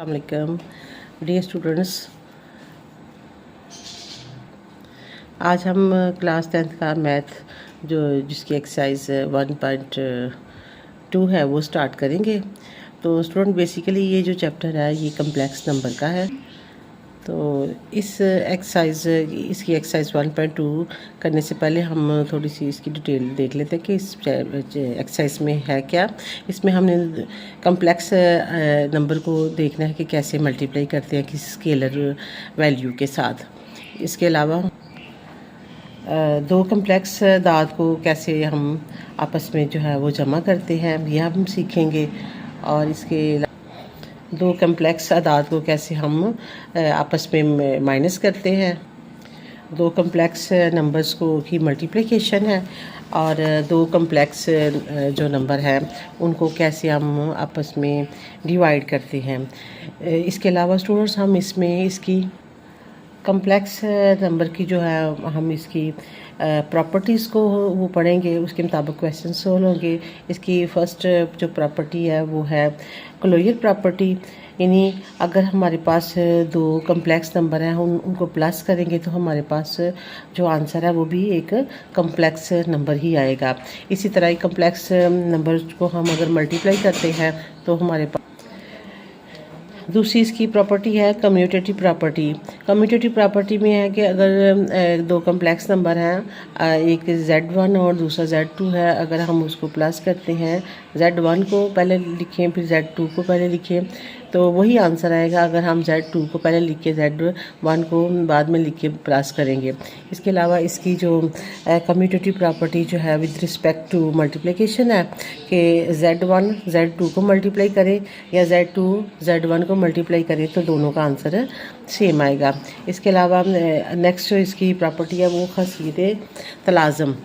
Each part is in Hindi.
अस्सलाम डियर स्टूडेंट्स, आज हम क्लास 10th का मैथ जिसकी एक्सरसाइज 1.2 है वो स्टार्ट करेंगे। तो स्टूडेंट बेसिकली ये जो चैप्टर है ये कम्प्लेक्स नंबर का है। तो इसकी एक्सरसाइज 1.2 करने से पहले हम थोड़ी सी इसकी डिटेल देख लेते हैं कि इस एक्सरसाइज में है क्या। इसमें हमने कम्प्लेक्स नंबर को देखना है कि कैसे मल्टीप्लाई करते हैं किसी स्केलर वैल्यू के साथ। इसके अलावा दो कम्प्लेक्स दाद को कैसे हम आपस में जो है वो जमा करते हैं यह हम सीखेंगे। और इसके दो कम्प्लेक्स अदाद को कैसे हम आपस में माइनस करते हैं। दो कम्प्लेक्स नंबर्स को की मल्टीप्लिकेशन है और दो कम्प्लेक्स जो नंबर हैं उनको कैसे हम आपस में डिवाइड करते हैं। इसके अलावा स्टूडेंट्स हम इसमें इसकी कम्प्लेक्स नंबर की जो है हम इसकी प्रॉपर्टीज़ को वो पढ़ेंगे, उसके मुताबिक क्वेश्चन सोल्व होंगे। इसकी फ़र्स्ट जो प्रॉपर्टी है वो है क्लोजर प्रॉपर्टी, यानी अगर हमारे पास दो कम्प्लेक्स नंबर हैं उनको प्लस करेंगे तो हमारे पास जो आंसर है वो भी एक कम्प्लेक्स नंबर ही आएगा। इसी तरह कम्प्लेक्स नंबर को हम अगर मल्टीप्लाई करते हैं तो हमारे पास दूसरी इसकी प्रॉपर्टी है कम्यूटेटिव प्रॉपर्टी। कम्यूटेटिव प्रॉपर्टी में है कि अगर दो कम्प्लेक्स नंबर हैं, एक Z1 और दूसरा Z2 है, अगर हम उसको प्लस करते हैं Z1 को पहले लिखें फिर Z2 को पहले लिखें तो वही आंसर आएगा अगर हम Z2 को पहले लिख के Z1 को बाद में लिख के प्लस करेंगे। इसके अलावा इसकी जो कम्यूटेटिव प्रॉपर्टी जो है विद रिस्पेक्ट टू मल्टीप्लिकेशन है कि Z1 Z2 को मल्टीप्लाई करें या Z2 Z1 को मल्टीप्लाई करें तो दोनों का आंसर सेम आएगा। इसके अलावा नेक्स्ट जो इसकी प्रॉपर्टी है वो खसीयत तलाज़म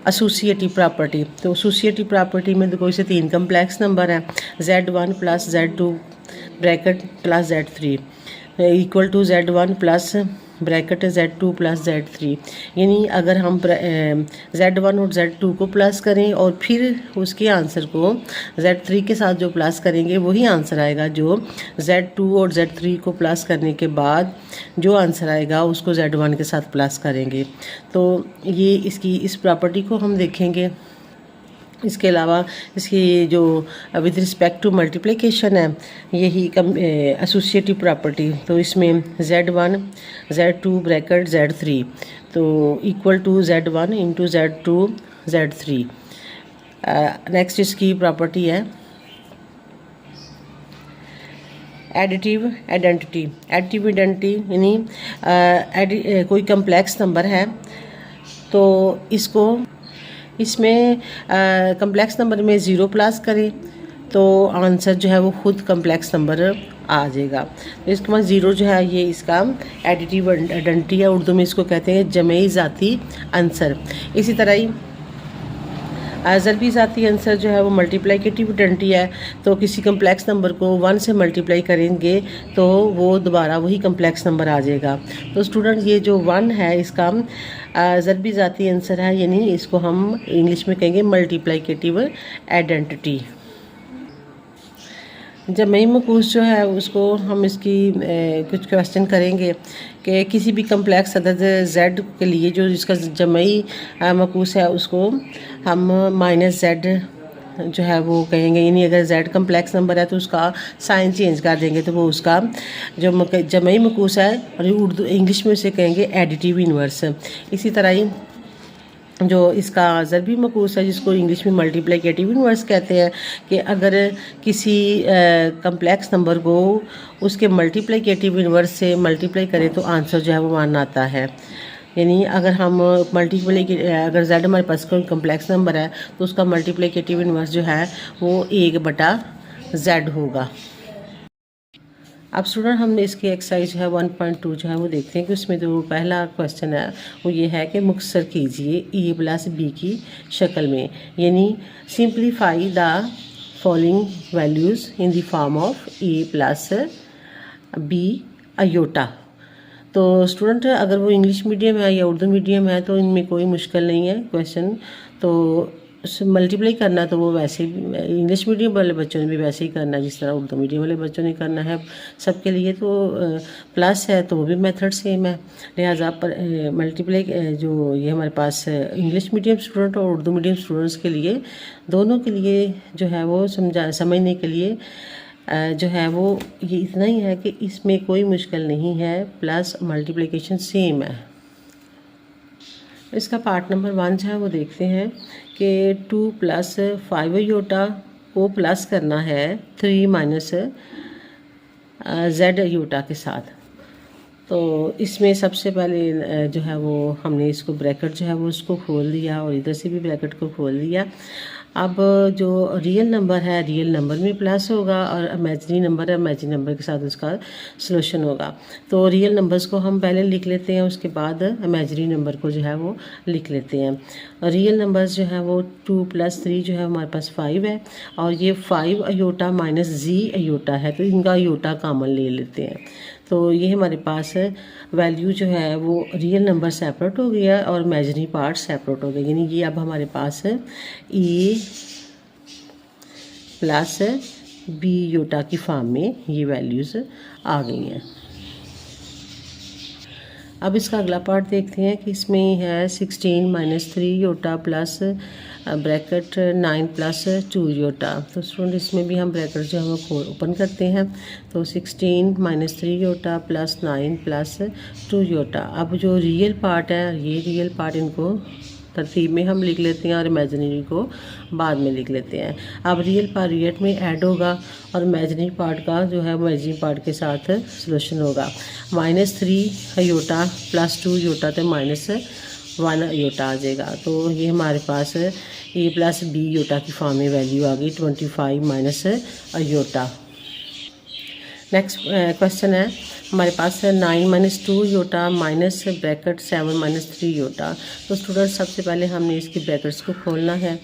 एसोसिएटिव प्रॉपर्टी। तो एसोसिएटिव प्रॉपर्टी में कोई से तीन कम्प्लेक्स नंबर हैं Z1 plus Z2 bracket plus Z3 equal to Z1 plus bracket Z2 plus Z3, यानी अगर हम Z1 और Z2 को प्लस करें और फिर उसके आंसर को Z3 के साथ जो प्लस करेंगे वही आंसर आएगा जो Z2 और Z3 को प्लस करने के बाद जो आंसर आएगा उसको Z1 के साथ प्लस करेंगे। तो ये इसकी इस प्रॉपर्टी को हम देखेंगे। इसके अलावा इसकी जो विद रिस्पेक्ट टू मल्टीप्लिकेशन है यही एसोसिएटिव प्रॉपर्टी, तो इसमें Z1 Z2 ब्रैकेट Z3 तो equal to Z1 into Z2 Z3। Next इसकी प्रॉपर्टी है एडिटिव आइडेंटिटी। एडिटिव आइडेंटिटी यानी कोई कम्प्लेक्स नंबर है तो इसमें कम्प्लेक्स नंबर में ज़ीरो प्लस करें तो आंसर जो है वो खुद कम्प्लेक्स नंबर आ जाएगा। तो इसके बाद ज़ीरो जो है ये इसका एडिटिव आइडेंटिटी है, उर्दू में इसको कहते हैं जमेई ज़ाती आंसर। इसी तरह ही ज़रबी ज़ाती आंसर जो है वो मल्टीप्लिकेटिव आइडेंटिटी है। तो किसी कम्प्लेक्स नंबर को 1 से मल्टीप्लाई करेंगे तो वो दोबारा वही कम्प्लेक्स नंबर आ जाएगा। तो स्टूडेंट ये जो 1 है इसका ज़रबी ज़ाती आंसर है, यानी इसको हम इंग्लिश में कहेंगे मल्टीप्लिकेटिव आइडेंटिटी। जमई मकूस जो है उसको हम इसकी कुछ क्वेश्चन करेंगे कि किसी भी कम्प्लेक्स अदद Z के लिए जो जिसका जमई मकूस है उसको हम -Z जो है वो कहेंगे, यानी अगर Z कम्प्लेक्स नंबर है तो उसका साइन चेंज कर देंगे तो वो उसका जो जमई मकूस है और उर्दू इंग्लिश में उसे कहेंगे एडिटिव इन्वर्स। इसी तरह ही जो इसका ज़रबी मकूस है जिसको इंग्लिश में मल्टीप्लिकेटिव इन्वर्स कहते हैं कि अगर किसी कम्प्लेक्स नंबर को उसके मल्टीप्लिकेटिव इन्वर्स से मल्टीप्लाई करें तो आंसर जो है वो 1 आता है। यानी अगर हम अगर Z हमारे पास कोई कम्प्लेक्स नंबर है तो उसका मल्टीप्लिकेटिव इन्वर्स जो है वो 1/Z होगा। अब स्टूडेंट हम इसकी एक्सरसाइज है 1.2 जो है वो देखते हैं कि उसमें जो पहला क्वेश्चन है वो ये है कि मुख्तसर कीजिए A प्लस B की शक्ल में, यानी simplify the following values in the form of A plus B iota. तो स्टूडेंट अगर वो इंग्लिश मीडियम है या उर्दू मीडियम है तो इनमें कोई मुश्किल नहीं है क्वेश्चन। तो मल्टीप्लाई करना तो वो वैसे ही इंग्लिश मीडियम वाले बच्चों ने भी वैसे ही करना है जिस तरह उर्दू मीडियम वाले बच्चों ने करना है सबके लिए। तो प्लस है तो वो भी मेथड सेम है, लिहाजा पर मल्टीप्लाई जो ये हमारे पास इंग्लिश मीडियम स्टूडेंट और उर्दू मीडियम स्टूडेंट्स के लिए दोनों के लिए जो है वो समझने के लिए जो है वो ये इतना ही है कि इसमें कोई मुश्किल नहीं है, प्लस मल्टीप्लिकेशन सेम है। इसका पार्ट नंबर 1 जो है वो देखते हैं कि 2 + 5 योटा को प्लस करना है 3 - z योटा के साथ। तो इसमें सबसे पहले जो है वो हमने इसको ब्रैकेट जो है वो उसको खोल दिया और इधर से भी ब्रैकेट को खोल दिया। अब जो रियल नंबर है रियल नंबर में प्लस होगा और इमेजिनरी नंबर है इमेजिनरी नंबर के साथ उसका सॉल्यूशन होगा। तो रियल नंबर्स को हम पहले लिख लेते हैं, उसके बाद इमेजिनरी नंबर को जो है वो लिख लेते हैं। रियल नंबर्स जो है वो 2 + 3 जो है हमारे पास 5 है और ये 5 अयोटा - z अयोटा है, तो इनका अयोटा कॉमन ले लेते हैं। तो ये हमारे पास वैल्यू जो है वो रियल नंबर सेपरेट हो गया और इमेजिनरी पार्ट सेपरेट हो गया, यानी ये अब हमारे पास ए + b योटा की फॉर्म में ये वैल्यूज़ आ गई हैं। अब इसका अगला पार्ट देखते हैं कि इसमें है 16 - 3 योटा प्लस ब्रैकेट 9 + 2 योटा। तो स्टूडेंट इसमें भी हम ब्रैकेट जो है वो ओपन करते हैं। तो 16 - 3 योटा प्लस 9 + 2 योटा। अब जो रियल पार्ट है ये रियल पार्ट इनको तरतीब में हम लिख लेते हैं और इमेजिनरी को बाद में लिख लेते हैं। अब रियल पार्ट रियल में ऐड होगा और इमेजिनरी पार्ट का जो है इमेजिनरी पार्ट के साथ सॉल्यूशन होगा। -3 अयोटा + 2 योटा तो -1 अयोटा आ जाएगा। तो ये हमारे पास a + b योटा की फॉर्म में वैल्यू आ गई 25 - अयोटा। नेक्स्ट क्वेश्चन है हमारे पास 9 - 2 योटा माइनस ब्रैकेट 7 - 3 योटा। तो स्टूडेंट सबसे पहले हमने इसकी ब्रैकेट्स को खोलना है।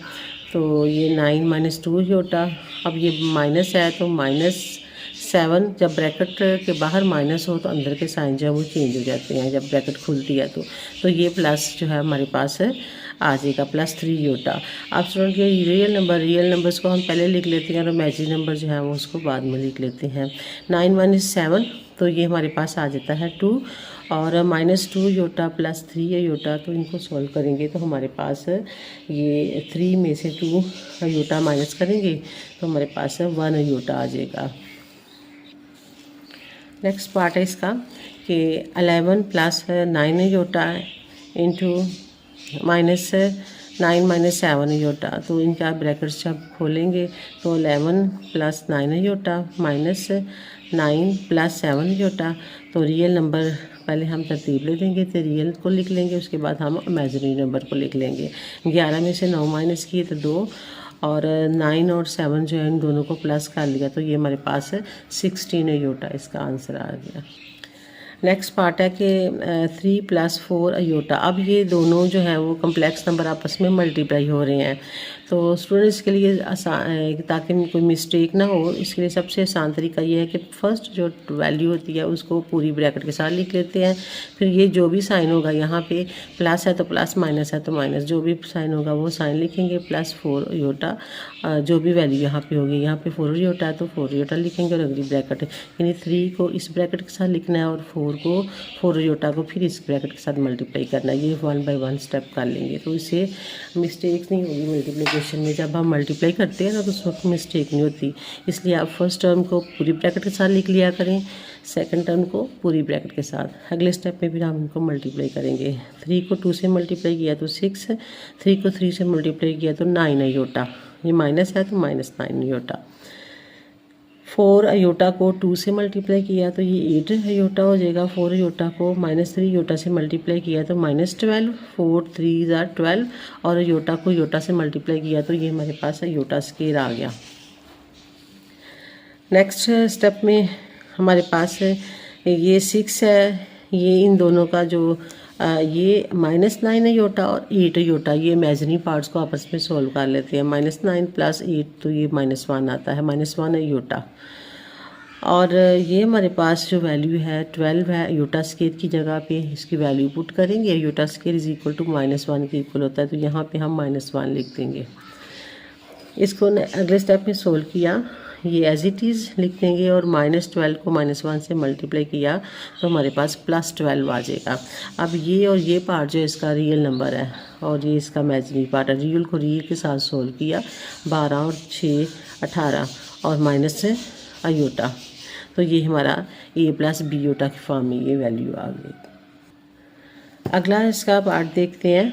तो ये 9 - 2 योटा, अब ये माइनस है तो -7, जब ब्रैकेट के बाहर माइनस हो तो अंदर के साइन जो है वो चेंज हो जाते हैं जब ब्रैकेट खुलती है। तो ये प्लस जो है हमारे पास आ जाएगा +3 योटा। अब स्टूडेंट ये रियल नंबर्स को हम पहले लिख लेते हैं और इमेजिनरी नंबर जो है वो उसको बाद में लिख लेते हैं। 9 - 7 तो ये हमारे पास आ जाता है 2 और -2 योटा + 3 योटा। तो इनको सॉल्व करेंगे तो हमारे पास ये 3 में से 2 योटा माइनस करेंगे तो हमारे पास 1 योटा आ जाएगा। नेक्स्ट पार्ट है इसका कि 11 + 9 योटा इंटू -9 - 7 योटा। तो इनका ब्रैकेट्स जब खोलेंगे तो 11 + 9 योटा -9 + 7 योटा। तो रियल नंबर पहले हम तरतीब ले देंगे तो रियल को लिख लेंगे, उसके बाद हम इमेजिनरी नंबर को लिख लेंगे। 11 में से 9 माइनस किए तो 2 और 9 और 7 जो है इन दोनों को प्लस कर लिया तो ये हमारे पास 16 अयोटा इसका आंसर आ गया। नेक्स्ट पार्ट है कि 3 + 4 अयोटा। अब ये दोनों जो हैं वो कम्प्लेक्स नंबर आपस में मल्टीप्लाई हो रहे हैं। तो स्टूडेंट्स के लिए आसान, ताकि कोई मिस्टेक ना हो, इसके लिए सबसे आसान तरीका ये है कि फ़र्स्ट जो वैल्यू होती है उसको पूरी ब्रैकेट के साथ लिख लेते हैं। फिर ये जो भी साइन होगा यहाँ पे प्लस है तो प्लस, माइनस है तो माइनस, जो भी साइन होगा वो साइन लिखेंगे। +4 अयोटा जो भी वैल्यू यहाँ पे होगी, यहाँ पे 4 अयोटा है तो 4 अयोटा लिखेंगे और अगली ब्रैकेट यानी 3 को इस ब्रैकेट के साथ लिखना है और 4 अयोटा को फिर इस ब्रैकेट के साथ मल्टीप्लाई करना है। ये 1 बाय 1 स्टेप कर लेंगे तो इससे मिस्टेक्स नहीं होगी मल्टीप्लिकेशन में। जब हम मल्टीप्लाई करते हैं ना तो उस वक्त मिस्टेक नहीं होती, इसलिए आप फर्स्ट टर्म को पूरी ब्रैकेट के साथ लिख लिया करें, सेकंड टर्म को पूरी ब्रैकेट के साथ। अगले स्टेप में फिर हम इनको मल्टीप्लाई करेंगे। 3 को 2 से मल्टीप्लाई किया तो 6, 3 को 3 से मल्टीप्लाई किया तो 9 अयोटा, ये माइनस है तो -9 अयोटा। 4 अयोटा को 2 से मल्टीप्लाई किया तो ये 8 अयोटा हो जाएगा। 4 अयोटा को -3 अयोटा से मल्टीप्लाई किया तो -12, 4 3 = 12 और अयोटा को अयोटा से मल्टीप्लाई किया तो ये हमारे पास अयोटा स्क्वायर आ गया। नेक्स्ट स्टेप में हमारे पास ये 6 है, ये इन दोनों का जो ये -9 अयोटा और 8 अयोटा, ये इमेजिनरी पार्ट्स को आपस में सोल्व कर लेते हैं। -9 + 8 तो ये -1 आता है, -1 अयोटा। और ये हमारे पास जो वैल्यू है 12 है, अयोटा स्क्वायर की जगह पे इसकी वैल्यू पुट करेंगे। अयोटा स्क्वायर = -1 के इक्वल होता है तो यहाँ पे हम -1 लिख देंगे। इसको अगले स्टेप में सोल्व किया, ये एज इट इज़ लिख देंगे और -12 को -1 से मल्टीप्लाई किया तो हमारे पास +12 आ जाएगा। अब ये और ये पार्ट जो इसका रियल नंबर है और ये इसका इमेजिनरी पार्ट है, रियल को रियल के साथ सोल्व किया, 12 और 6 18 और माइनस आयोटा, तो ये हमारा a + b की फॉर्म में ये वैल्यू आ गई। अगला इसका पार्ट देखते हैं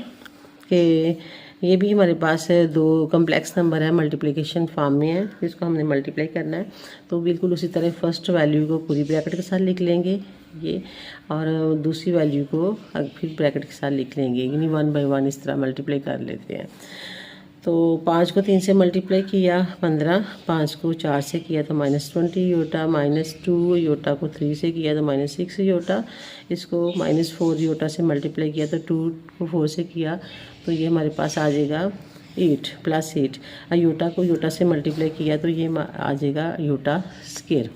कि ये भी हमारे पास है, दो कम्प्लेक्स नंबर है, मल्टीप्लिकेशन फॉर्म में है, इसको हमने मल्टीप्लाई करना है। तो बिल्कुल उसी तरह फर्स्ट वैल्यू को पूरी ब्रैकेट के साथ लिख लेंगे ये, और दूसरी वैल्यू को फिर ब्रैकेट के साथ लिख लेंगे, यानी 1 बाय 1 इस तरह मल्टीप्लाई कर लेते हैं। तो 5 को 3 से मल्टीप्लाई किया 15, 5 को 4 से किया तो -20 योटा, -2 योटा को 3 से किया तो -6 योटा, इसको -4 योटा से मल्टीप्लाई किया तो 2 को 4 से किया तो ये हमारे पास आ जाएगा 8 + 8। योटा को योटा से मल्टीप्लाई किया तो ये आ जाएगा योटा स्क्वायर।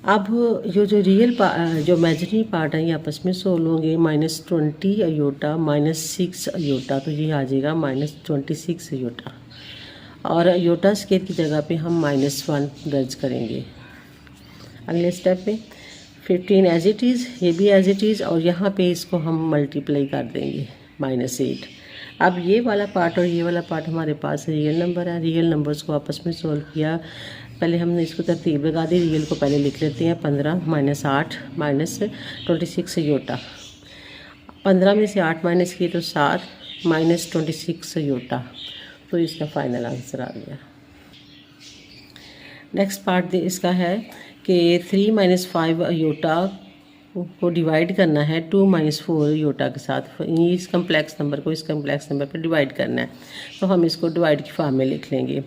अब जो रियल जो इमेजिनरी पार्ट है ये आपस में सोल्व होंगे, -20 अयोटा -6 अयोटा, तो ये आ जाएगा -26 अयोटा, और अयोटा स्क्वायर की जगह पे हम -1 दर्ज करेंगे। अगले स्टेप में 15 एज इट इज़, ये भी एज इट इज़, और यहाँ पे इसको हम मल्टीप्लाई कर देंगे -8। अब ये वाला पार्ट और ये वाला पार्ट हमारे पास रियल नंबर है, रियल नंबर्स को आपस में सोल्व किया। पहले हमने इसको तरतीब लगा दी, रियल को पहले लिख लेते हैं, 15 -8 -26 योटा, 15 में से 8 माइनस किए तो 7 -26 योटा, तो इसका फाइनल आंसर आ गया। नेक्स्ट पार्ट इसका है कि 3 - 5 योटा को डिवाइड करना है 2 - 4 योटा के साथ, इस कम्प्लेक्स नंबर को इस कम्प्लेक्स नंबर पर डिवाइड करना है, तो हम इसको डिवाइड की फॉर्म में लिख लेंगे।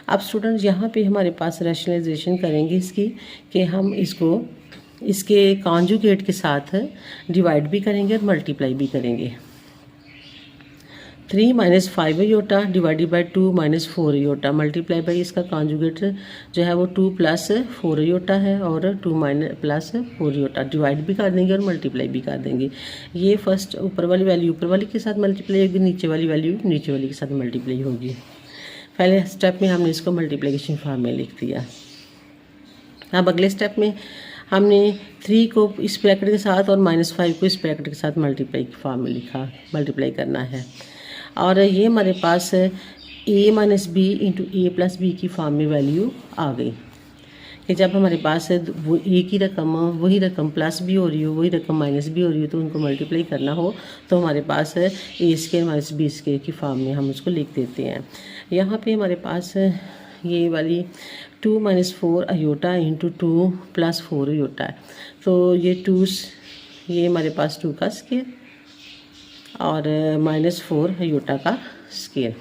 अब स्टूडेंट्स यहाँ पे हमारे पास रैशनलाइजेशन करेंगे इसकी, कि हम इसको इसके कॉन्जुगेट के साथ डिवाइड भी करेंगे और मल्टीप्लाई भी करेंगे। 3 - 5 iota divided by 2 - 4 iota multiply by इसका कॉन्जुगेट जो है वो 2 + 4 योटा है, और 2 + 4 योटा डिवाइड भी कर देंगे और मल्टीप्लाई भी कर देंगे। ये फर्स्ट ऊपर वाली वैल्यू ऊपर वाली के साथ मल्टीप्लाई होगी, नीचे वाली वैल्यू नीचे वाली के साथ मल्टीप्लाई होगी। पहले स्टेप में हमने इसको मल्टीप्लिकेशन फॉर्म में लिख दिया। अब अगले स्टेप में हमने 3 को इस ब्रैकेट के साथ और -5 को इस ब्रैकेट के साथ मल्टीप्लाई की फॉर्म में लिखा, मल्टीप्लाई करना है, और ये हमारे पास a - b × a + b की फॉर्म में वैल्यू आ गई कि जब हमारे पास वो एक ही रकम वही रकम प्लस भी हो रही हो, वही रकम माइनस भी हो रही हो, तो उनको मल्टीप्लाई करना हो तो हमारे पास a² - b² की फॉर्म में हम उसको लिख देते हैं। यहाँ पे हमारे पास ये वाली 2 - 4 अयोटा × 2 + 4 अयोटा है, तो ये 2 ये हमारे पास 2 का स्क्वायर और -4 अयोटा का स्क्वायर।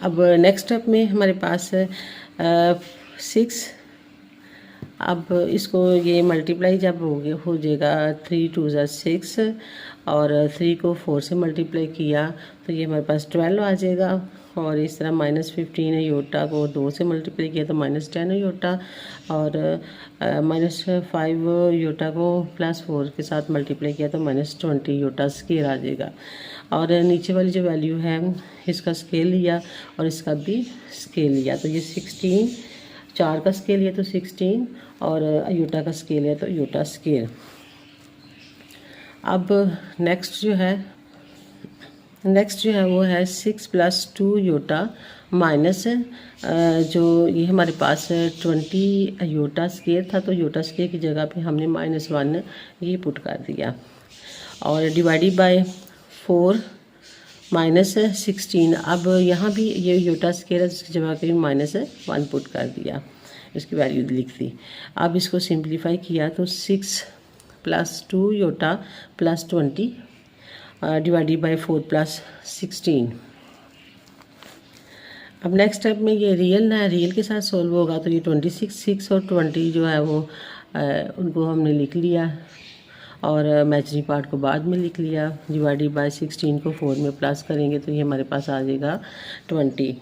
अब नेक्स्ट स्टेप में हमारे पास 6, अब इसको ये मल्टीप्लाई जब हो जाएगा 3 × 2 = 6, और 3 को 4 से मल्टीप्लाई किया तो ये हमारे पास 12 आ जाएगा, और इस तरह -15 योटा को 2 से मल्टीप्लाई किया तो -10 योटा, और -5 योटा को +4 के साथ मल्टीप्लाई किया तो -20 योटा स्क्वायर आ जाएगा। और नीचे वाली जो वैल्यू है इसका स्केल लिया और इसका भी स्केल लिया, तो ये 16, 4 का स्केल लिया तो 16, और अयोटा का स्केल लिया तो अयोटा स्क्वायर। अब नेक्स्ट जो है वो है 6 + 2 योटा माइनस जो ये हमारे पास 20 योटा स्क्वायर था, तो योटा स्क्वायर की जगह पे हमने -1 ये पुट कर दिया, और डिवाइडेड बाय 4 -16। अब यहाँ भी ये योटा स्क्वायर है जिसकी जगह पे -1 पुट कर दिया, इसकी वैल्यू लिख दी। अब इसको सिंप्लीफाई किया तो 6 + 2 योटा + 20 डिवाइडेड बाय 4 + 16। अब नेक्स्ट स्टेप में ये रियल के साथ सोल्व होगा, तो ये 26 6 और 20 जो है वो उनको हमने लिख लिया, और इमेजिनरी पार्ट को बाद में लिख लिया। डिवाइडेड बाय 16 को 4 में प्लस करेंगे तो ये हमारे पास आ जाएगा 20।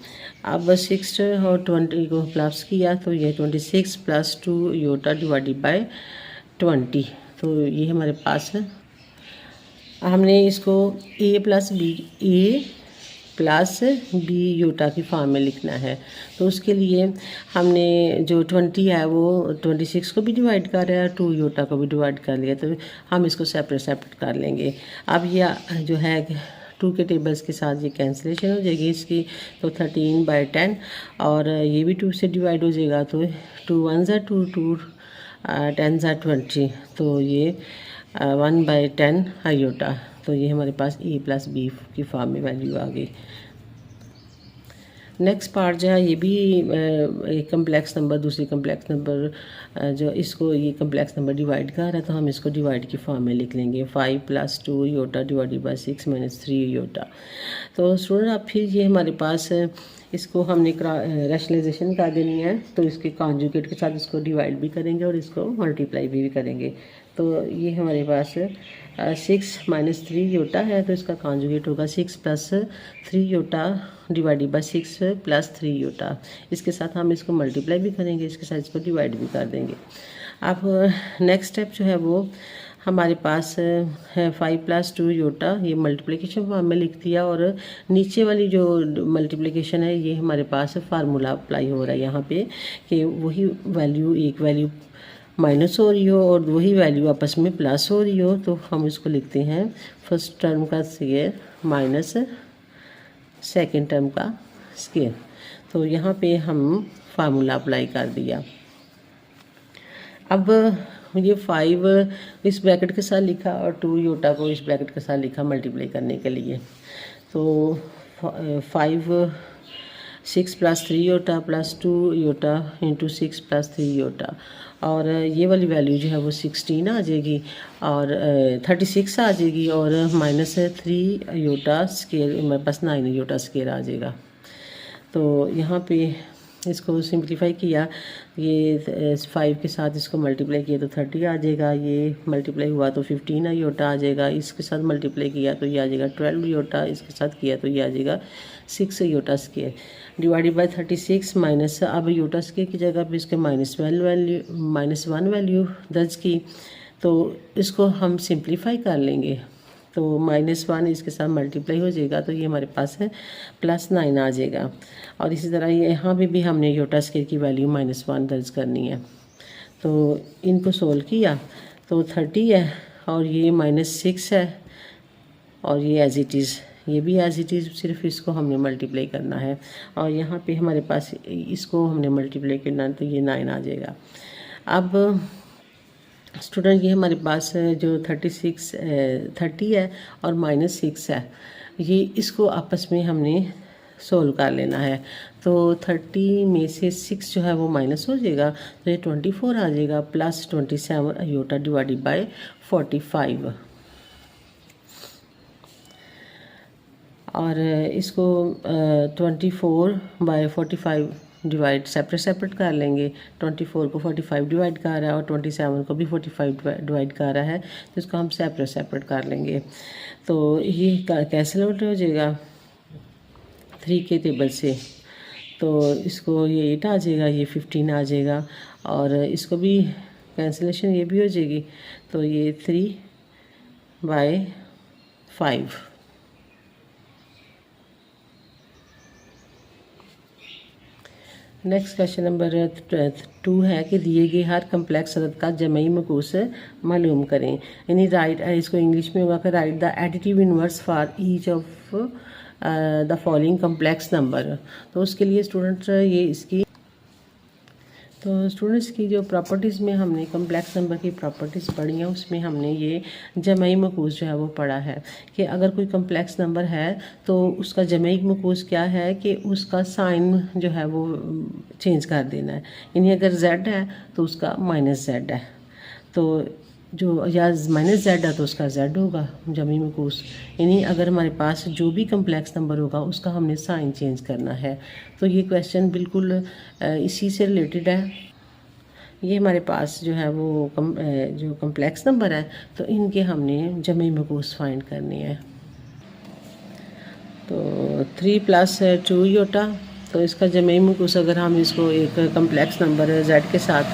अब 6 और 20 को प्लस किया तो ये 26 + 2 योटा डिवाइडेड बाय 20, तो ये हमारे पास है। हमने इसको a + b plus b iota की फॉर्म में लिखना है। तो उसके लिए हमने जो 20 है वो 26 को भी डिवाइड कर रहा है, 2 योटा को भी डिवाइड कर लिया, तो हम इसको सेपरेट कर लेंगे। अब ये जो है 2 के टेबल्स के साथ ये कैंसिलेशन हो जाएगी इसकी, तो 13/10, और ये भी 2 से डिवाइड हो जाएगा, तो 2 1 ज़ा 2, 2 10 ज़ा 20, तो ये 1/10 आयोटा। तो ये हमारे पास ए प्लस बी की फॉर्म में वैल्यू आ गई। नेक्स्ट पार्ट जो है ये भी एक कम्प्लेक्स नंबर, दूसरी कम्प्लेक्स नंबर जो इसको ये कम्प्लेक्स नंबर डिवाइड कर रहा है, तो हम इसको डिवाइड की फॉर्म में लिख लेंगे 5 + 2 योटा डिवाइडेड बाय 6 - 3 योटा। तो स्टूडेंट अब फिर ये हमारे पास इसको हमने रैशनलाइजेशन कर देनी है, तो इसके कॉन्जुगेट के साथ इसको डिवाइड भी करेंगे और इसको मल्टीप्लाई भी करेंगे। तो ये हमारे पास 6 - 3 योटा है, तो इसका कॉन्जुगेट होगा 6 + 3 योटा डिवाइडेड बाय 6 + 3 योटा। इसके साथ हम इसको मल्टीप्लाई भी करेंगे, इसके साथ इसको डिवाइड भी कर देंगे। अब नेक्स्ट स्टेप जो है वो हमारे पास है 5 + 2 योटा, ये मल्टीप्लिकेशन फॉर्म में लिख दिया, और नीचे वाली जो मल्टीप्लिकेशन है ये हमारे पास फार्मूला अप्लाई हो रहा है यहाँ पे, कि वही वैल्यू एक वैल्यू माइनस हो रही हो और वही वैल्यू आपस में प्लस हो रही हो, तो हम इसको लिखते हैं फर्स्ट टर्म का स्क्वायर माइनस सेकेंड टर्म का स्क्वायर। तो यहाँ पे हम फार्मूला अप्लाई कर दिया। अब ये 5 इस ब्रैकेट के साथ लिखा और 2 योटा को इस ब्रैकेट के साथ लिखा मल्टीप्लाई करने के लिए। तो 5 6 + 3 iota plus 2 iota into 6 + 3 iota, और ये वाली वैल्यू जो है वो 16 आ जाएगी और 36 आ जाएगी, और -3 योटा स्केयर मेरे पास 9 योटा स्केयर आ जाएगा। तो यहाँ पे इसको सिंप्लीफाई किया, ये 5 के साथ इसको मल्टीप्लाई किया तो 30 आ जाएगा, ये मल्टीप्लाई हुआ तो 15 योटा आ जाएगा, इसके साथ मल्टीप्लाई किया तो ये आ जाएगा 12 योटा, इसके साथ किया तो ये आ जाएगा 6 iota square divided by 36 minus, अब योटा स्केयर की जगह पे इसके -1 वैल्यू दर्ज की, तो इसको हम सिंप्लीफाई कर लेंगे, तो -1 इसके साथ मल्टीप्लाई हो जाएगा, तो ये हमारे पास है +9 आ जाएगा। और इसी तरह यहाँ भी हमने योटा स्केयर की वैल्यू -1 दर्ज करनी है। तो इनको सोल्व किया तो 30 है, और ये -6 है, और ये एज इट इज़, ये भी एज इट इज़, सिर्फ इसको हमने मल्टीप्लाई करना है, और यहाँ पे हमारे पास इसको हमने मल्टीप्लाई करना है, तो ये 9 आ जाएगा। अब स्टूडेंट ये हमारे पास जो 30 है और -6 है, ये इसको आपस में हमने सोल्व कर लेना है। तो 30 में से 6 जो है वो माइनस हो जाएगा, तो ये 24 आ जाएगा, प्लस 27 योटा डिवाइडेड बाय 45, और इसको 24/45 डिवाइड सेपरेट कर लेंगे। 24 को 45 डिवाइड कर रहा है और 27 को भी 45 डिवाइड कर रहा है, तो इसको हम सेपरेट कर लेंगे। तो ये कैंसिल आउट हो जाएगा 3 के टेबल से, तो इसको ये 8 आ जाएगा, ये 15 आ जाएगा, और इसको भी कैंसिलेशन ये भी हो जाएगी, तो ये 3/5। नेक्स्ट क्वेश्चन नंबर 2 है कि दिए गए हर कम्प्लेक्स अदद का जमई मकूस मालूम करें, यानी राइट, इसको इंग्लिश में होगा कि right the additive inverse for each of the following complex number. तो उसके लिए स्टूडेंट ये इसकी, तो स्टूडेंट्स की जो प्रॉपर्टीज़ में हमने कम्प्लेक्स नंबर की प्रॉपर्टीज़ पढ़ी हैं, उसमें हमने ये जमई मकूस जो है वो पढ़ा है कि अगर कोई कम्प्लेक्स नंबर है तो उसका जमई मकूस क्या है कि उसका साइन जो है वो चेंज कर देना है, यानी अगर z है तो उसका -z है, तो जो या -z है तो उसका z होगा जमी मकूस, यानी अगर हमारे पास जो भी कम्प्लेक्स नंबर होगा उसका हमने साइन चेंज करना है। तो ये क्वेश्चन बिल्कुल इसी से रिलेटेड है। ये हमारे पास जो है वो जो कम्प्लेक्स नंबर है, तो इनके हमने जमी मकूस फाइंड करनी है। तो 3 + 2 योटा, तो इसका जमी मकूस अगर हम इसको एक कम्प्लेक्स नंबर z के साथ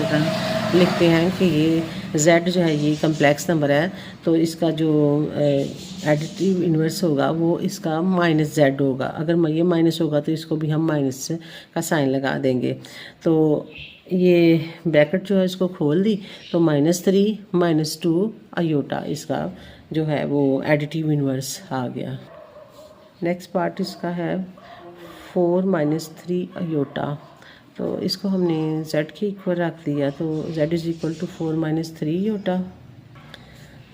लिखते हैं कि ये z जो है ये कम्प्लेक्स नंबर है, तो इसका जो एडिटिव इन्वर्स होगा वो इसका माइनस z होगा। अगर ये माइनस होगा तो इसको भी हम माइनस का साइन लगा देंगे। तो ये ब्रैकेट जो है इसको खोल दी तो -3 -2 अयोटा इसका जो है वो एडिटिव इन्वर्स आ गया। नेक्स्ट पार्ट इसका है 4 -3 अयोटा। तो इसको हमने z के इक्वल रख दिया, तो z = 4 - 3 अयोटा।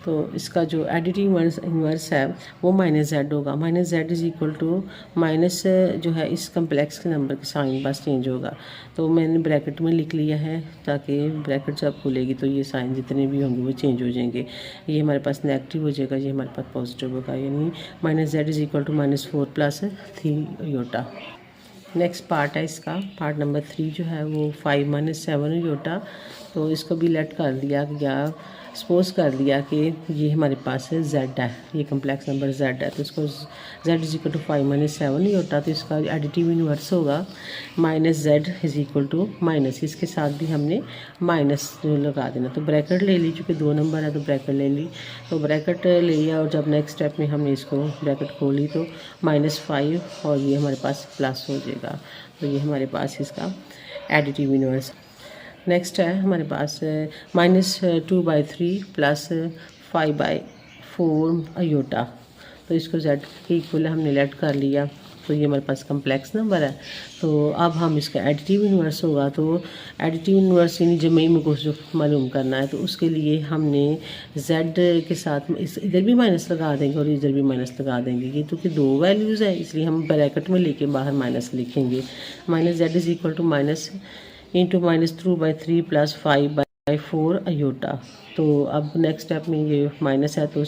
तो इसका जो एडिटिव इन्वर्स है वो -z होगा। -z = माइनस जो है इस कम्प्लेक्स के नंबर के साइन बस चेंज होगा। तो मैंने ब्रैकेट में लिख लिया है ताकि ब्रैकेट जब खुलेगी तो ये साइन जितने भी होंगे वो चेंज हो जाएंगे। ये हमारे पास नेगेटिव हो जाएगा, ये हमारे पास पॉजिटिव होगा, यानी -z = -4 + 3 अयोटा। नेक्स्ट पार्ट है इसका, पार्ट नंबर 3 जो है वो 5 - 7 अयोटा। तो इसको भी लेट कर दिया या सपोज कर दिया कि ये हमारे पास है z है, ये कम्प्लेक्स नंबर z है। तो इसको z = 5 - 7 अयोटा। तो इसका एडिटिव इन्वर्स होगा -z = इसके साथ भी हमने माइनस लगा देना। तो ब्रैकेट ले ली, चूँकि 2 नंबर है तो ब्रैकेट ले ली। तो ब्रैकेट ले लिया और जब नेक्स्ट स्टेप में हमने इसको ब्रैकेट खोली तो -5 और ये हमारे पास प्लस हो जाएगा। तो ये हमारे पास इसका एडिटिव इन्वर्स। नेक्स्ट है हमारे पास -2/3 + 5/4 अयोटा। तो इसको z के इक्वल हमने लेट कर लिया। तो ये हमारे पास कम्प्लेक्स नंबर है। तो अब हम इसका एडिटिव इन्वर्स होगा, तो एडिटिव इन्वर्स यानी जमई मकूस जो मालूम करना है, तो उसके लिए हमने z के साथ इस इधर भी माइनस लगा देंगे और इधर भी माइनस लगा देंगे। ये तो कि 2 वैल्यूज़ है इसलिए हम ब्रैकेट में लेके बाहर माइनस लिखेंगे। -z = -2/3 + 5/4 aorta. तो अब नेक्स्ट स्टेप में ये माइनस है तो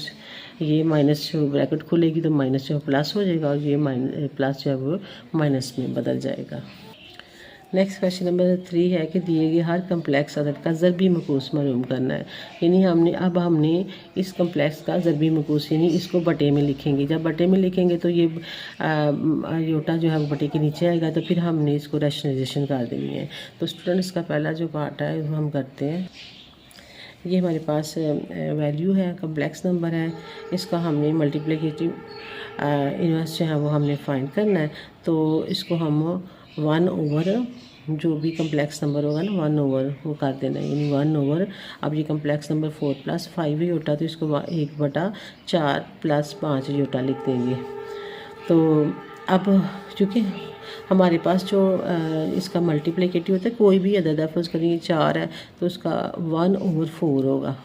ये माइनस जो ब्रैकेट खुलेगी तो माइनस जो प्लस हो जाएगा और ये प्लस जो है वो माइनस में बदल जाएगा। नेक्स्ट क्वेश्चन नंबर 3 है कि दिए गए हर कम्प्लेक्स अदद का ज़रबी मकूस मालूम करना है। यानी हमने इस कम्प्लेक्स का ज़रबी मकूस यानी इसको बटे में लिखेंगे। जब बटे में लिखेंगे तो ये अयोटा जो है वो बटे के नीचे आएगा, तो फिर हमने इसको रैशनलाइजेशन कर देनी है। तो स्टूडेंट्स का पहला जो पार्ट है वो हम करते हैं। ये हमारे पास वैल्यू है, कम्प्लेक्स नंबर है, इसका हमने मल्टीप्लिकेटिव इन्वर्स जो है वो हमने फाइंड करना है। तो इसको हम 1/, जो भी कम्प्लेक्स नंबर होगा ना 1/, वो कर देना है, यानी 1/। अब ये कम्प्लेक्स नंबर 4 + 5 अयोटा, तो इसको 1/4 + 5 अयोटा लिख देंगे। तो अब चूँकि हमारे पास जो इसका मल्टीप्लिकेटिव होता है, कोई भी अदद है, फर्ज करिए 4 है तो उसका 1/4 होगा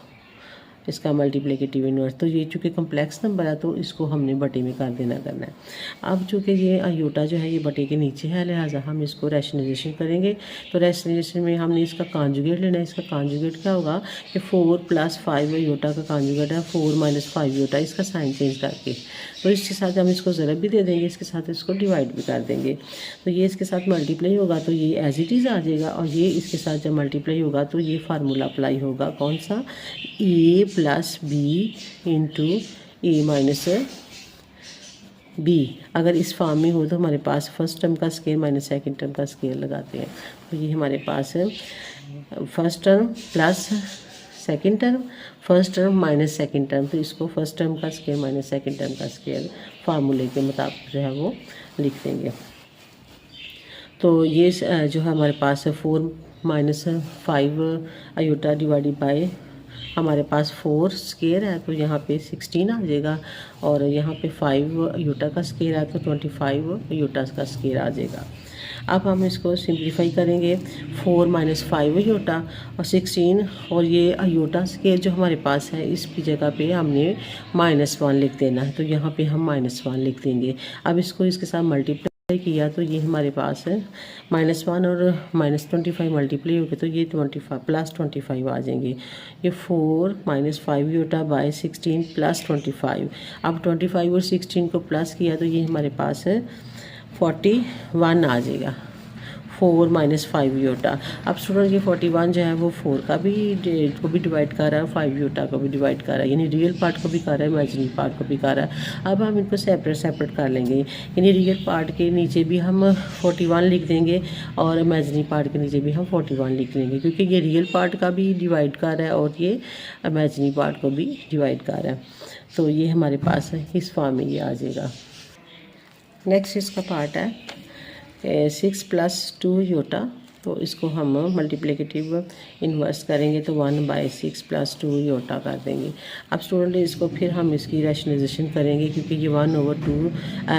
इसका मल्टीप्लिकेटिव इन्वर्स। तो ये चूँकि कम्प्लेक्स नंबर है तो इसको हमने बटे में कर देना करना है। अब चूँकि ये अयोटा जो है ये बटे के नीचे है, लिहाजा हम इसको रैशनलाइजेशन करेंगे। तो रैशनलाइजेशन में हमने इसका कॉन्जुगेट लेना है। इसका कॉन्जुगेट क्या होगा कि 4 + 5 अयोटा का कॉन्जुगेट है 4 - 5 अयोटा, इसका साइन चेंज करके। तो इसके साथ हम इसको ज़रब भी दे देंगे, इसके साथ इसको डिवाइड भी कर देंगे। तो ये इसके साथ मल्टीप्लाई होगा तो ये एज इट इज़ आ जाएगा, और ये इसके साथ जब मल्टीप्लाई होगा तो ये फार्मूला अप्लाई होगा, कौन सा, a + b × a - b। अगर इस फॉर्म में हो तो हमारे पास फर्स्ट टर्म का स्केयर माइनस सेकंड टर्म का स्केयर लगाते हैं। तो ये हमारे पास है first term plus second term, first term minus second term. तो इसको फर्स्ट टर्म का स्केयर माइनस सेकंड टर्म का स्केयर फार्मूले के मुताबिक जो है वो लिख देंगे। तो ये जो है हमारे पास है 4 - 5 अयोटा डिवाइडेड बाय हमारे पास 4 स्केयर है तो यहाँ पे 16 आ जाएगा, और यहाँ पे 5 अयोटा का स्केयर है तो 25 अयोटा का स्केयर आ जाएगा। अब हम इसको सिंप्लीफाई करेंगे, 4 - 5 अयोटा और 16, और ये अयोटा स्केयर जो हमारे पास है इसकी जगह पे हमने -1 लिख देना है। तो यहाँ पे हम -1 लिख देंगे। अब इसको इसके साथ मल्टीप्लाई किया तो ये हमारे पास है -1 और -25 मल्टीप्लाई हो गए तो ये 25 + 25 आ जाएंगे। ये 4 - 5 अयोटा बाय 16 + 25। अब 25 और 16 को प्लस किया तो ये हमारे पास है 41 आ जाएगा। 4 माइनस 5 योटा। अब स्टूडेंट ये 41 जो है वो 4 का भी को भी डिवाइड कर रहा है, 5 योटा को भी डिवाइड कर रहा है, यानी रियल पार्ट को भी कर रहा है, इमेजिनरी पार्ट को भी कर रहा है। अब हम इनको सेपरेट कर लेंगे, यानी रियल पार्ट के नीचे भी हम 41 लिख देंगे और इमेजिनरी पार्ट के नीचे भी हम 41 लिख देंगे, क्योंकि ये रियल पार्ट का भी डिवाइड कर रहा है और ये इमेजिनरी पार्ट को भी डिवाइड कर रहा है। तो ये हमारे पास इस फॉर्म में ये आ जाएगा। नेक्स्ट इसका पार्ट है 6 + 2 योटा। तो इसको हम मल्टीप्लिकेटिव इन्वर्स करेंगे तो 1/6 + 2 योटा कर देंगे। अब स्टूडेंट इसको फिर हम इसकी रैशनलाइजेशन करेंगे, क्योंकि ये 1/2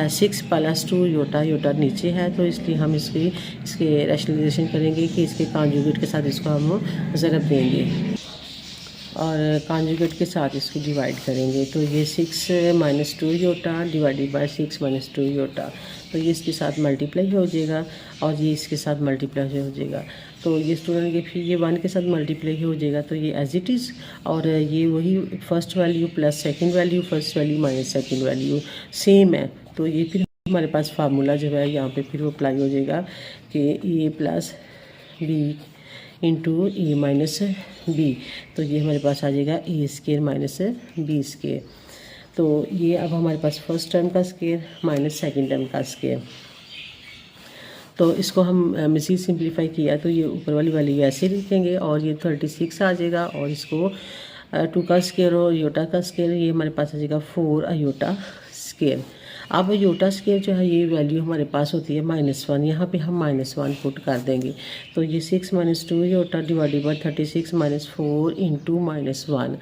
6 + 2 योटा नीचे है, तो इसलिए हम इसके रैशनलाइजेशन करेंगे कि इसके कॉन्जुगेट के साथ इसको हम ज़रब देंगे और कॉन्जुगेट के साथ इसको डिवाइड करेंगे। तो ये 6 - 2 योटा डिवाइडेड बाय 6 - 2 योटा, तो ये इसके साथ मल्टीप्लाई हो जाएगा और ये इसके साथ मल्टीप्लाई हो जाएगा। तो ये स्टूडेंट के फिर ये 1 के साथ मल्टीप्लाई हो जाएगा, तो ये एज इट इज़, और ये वही first value plus second value, first value minus second value same है। तो ये फिर हमारे पास फार्मूला जो है यहाँ पे फिर वो अप्लाई हो जाएगा कि a + b into a minus b. तो ये हमारे पास आ जाएगा a² माइनस b²। तो ये अब हमारे पास फर्स्ट टर्म का स्केयर माइनस सेकंड टर्म का स्केयर। तो इसको हम मज़ीद सिंप्लीफाई किया तो ये ऊपर वाली वैल्यू ऐसे लिखेंगे और ये 36 आ जाएगा, और इसको 2 का स्केयर और योटा का स्केयर ये हमारे पास आ जाएगा 4 अयोटा स्केयर। अब योटा स्केयर जो है ये वैल्यू हमारे पास होती है -1, यहाँ पे हम -1 पुट कर देंगे। तो ये 6 - 2 योटा डिवाइडेड बाय 36 - 4 इंटू -1।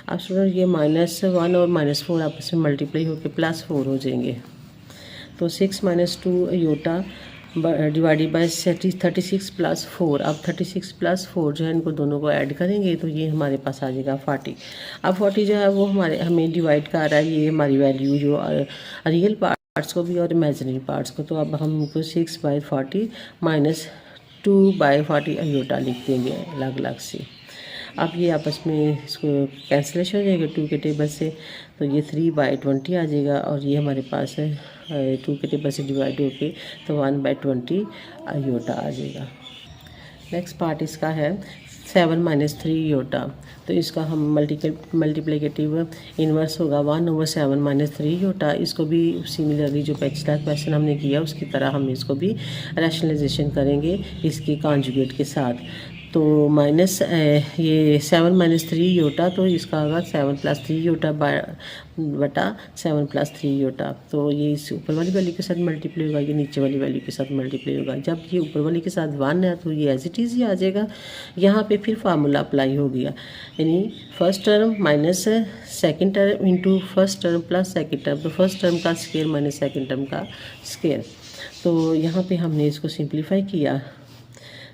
अब स्टूडेंट ये -1 और -4 आपस में मल्टीप्लाई होकर +4 हो जाएंगे। तो 6 - 2 योटा डिवाइडेड बाय 36 + 4। अब 36 + 4 जो है इनको दोनों को ऐड करेंगे तो ये हमारे पास आ जाएगा 40। अब 40 जो है वो हमें डिवाइड कर रहा है ये हमारी वैल्यू जो रियल पार्ट्स को भी और इमेजिनरी पार्ट्स को। तो अब हम इनको 6/40 - 2/40 अयोटा लिख देंगे अलग अलग से। अब ये आपस में इसको कैंसिलेशन हो जाएगा 2 के टेबल से, तो ये 3/20 आ जाएगा, और ये हमारे पास है 2 के टेबल से डिवाइड होके तो 1/20 अयोटा आ जाएगा। नेक्स्ट पार्ट इसका है 7 - 3 योटा। तो इसका हम मल्टीप्लिकेटिव इन्वर्स होगा 1/7 - 3 योटा। इसको भी सिमिलरली जो पिछला क्वेश्चन हमने किया उसकी तरह हम इसको भी रैशनलाइजेशन करेंगे इसके कॉन्जुगेट के साथ। तो माइनस ये 7 - 3 योटा, तो इसका होगा 7 + 3 योटा बटा 7 + 3 योटा। तो ये इस ऊपर वाली वैल्यू के साथ मल्टीप्लाई होगा, ये नीचे वाली वैल्यू के साथ मल्टीप्लाई होगा। जब ये ऊपर वाली के साथ 1 है तो ये एज इट इज़ ही आ जाएगा। यहाँ पे फिर फार्मूला अप्लाई हो गया, यानी first term minus second term into first term plus second term. तो फर्स्ट टर्म का स्केयर माइनस सेकेंड टर्म का स्केयर। तो यहाँ पे हमने इसको सिंप्लीफाई किया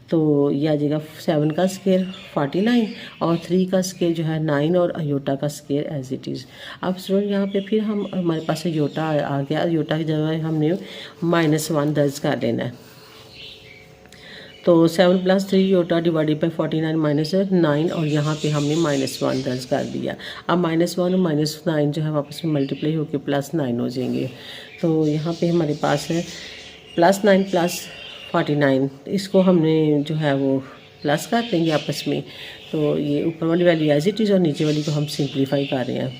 तो ये आ जाएगा 7 का स्केयर 49 और 3 का स्केयर जो है 9 और अयोटा का स्केयर एज इट इज़। अब स्टूडेंट यहाँ पे फिर हम हमारे पास अयोटा आ गया, अयोटा की जगह हमने -1 दर्ज कर लेना है। तो 7 + 3 योटा डिवाइडेड बाई 49 - 9, और यहाँ पे हमने -1 दर्ज कर दिया। अब -1 और -9 जो है वापस में मल्टीप्लाई होकर +9 हो जाएंगे। तो यहाँ पे हमारे पास है +9 + 49, इसको हमने जो है वो प्लस कर देंगे आपस में। तो ये ऊपर वाली वैल्यू एज इट इज़ और नीचे वाली को हम सिंप्लीफाई कर रहे हैं।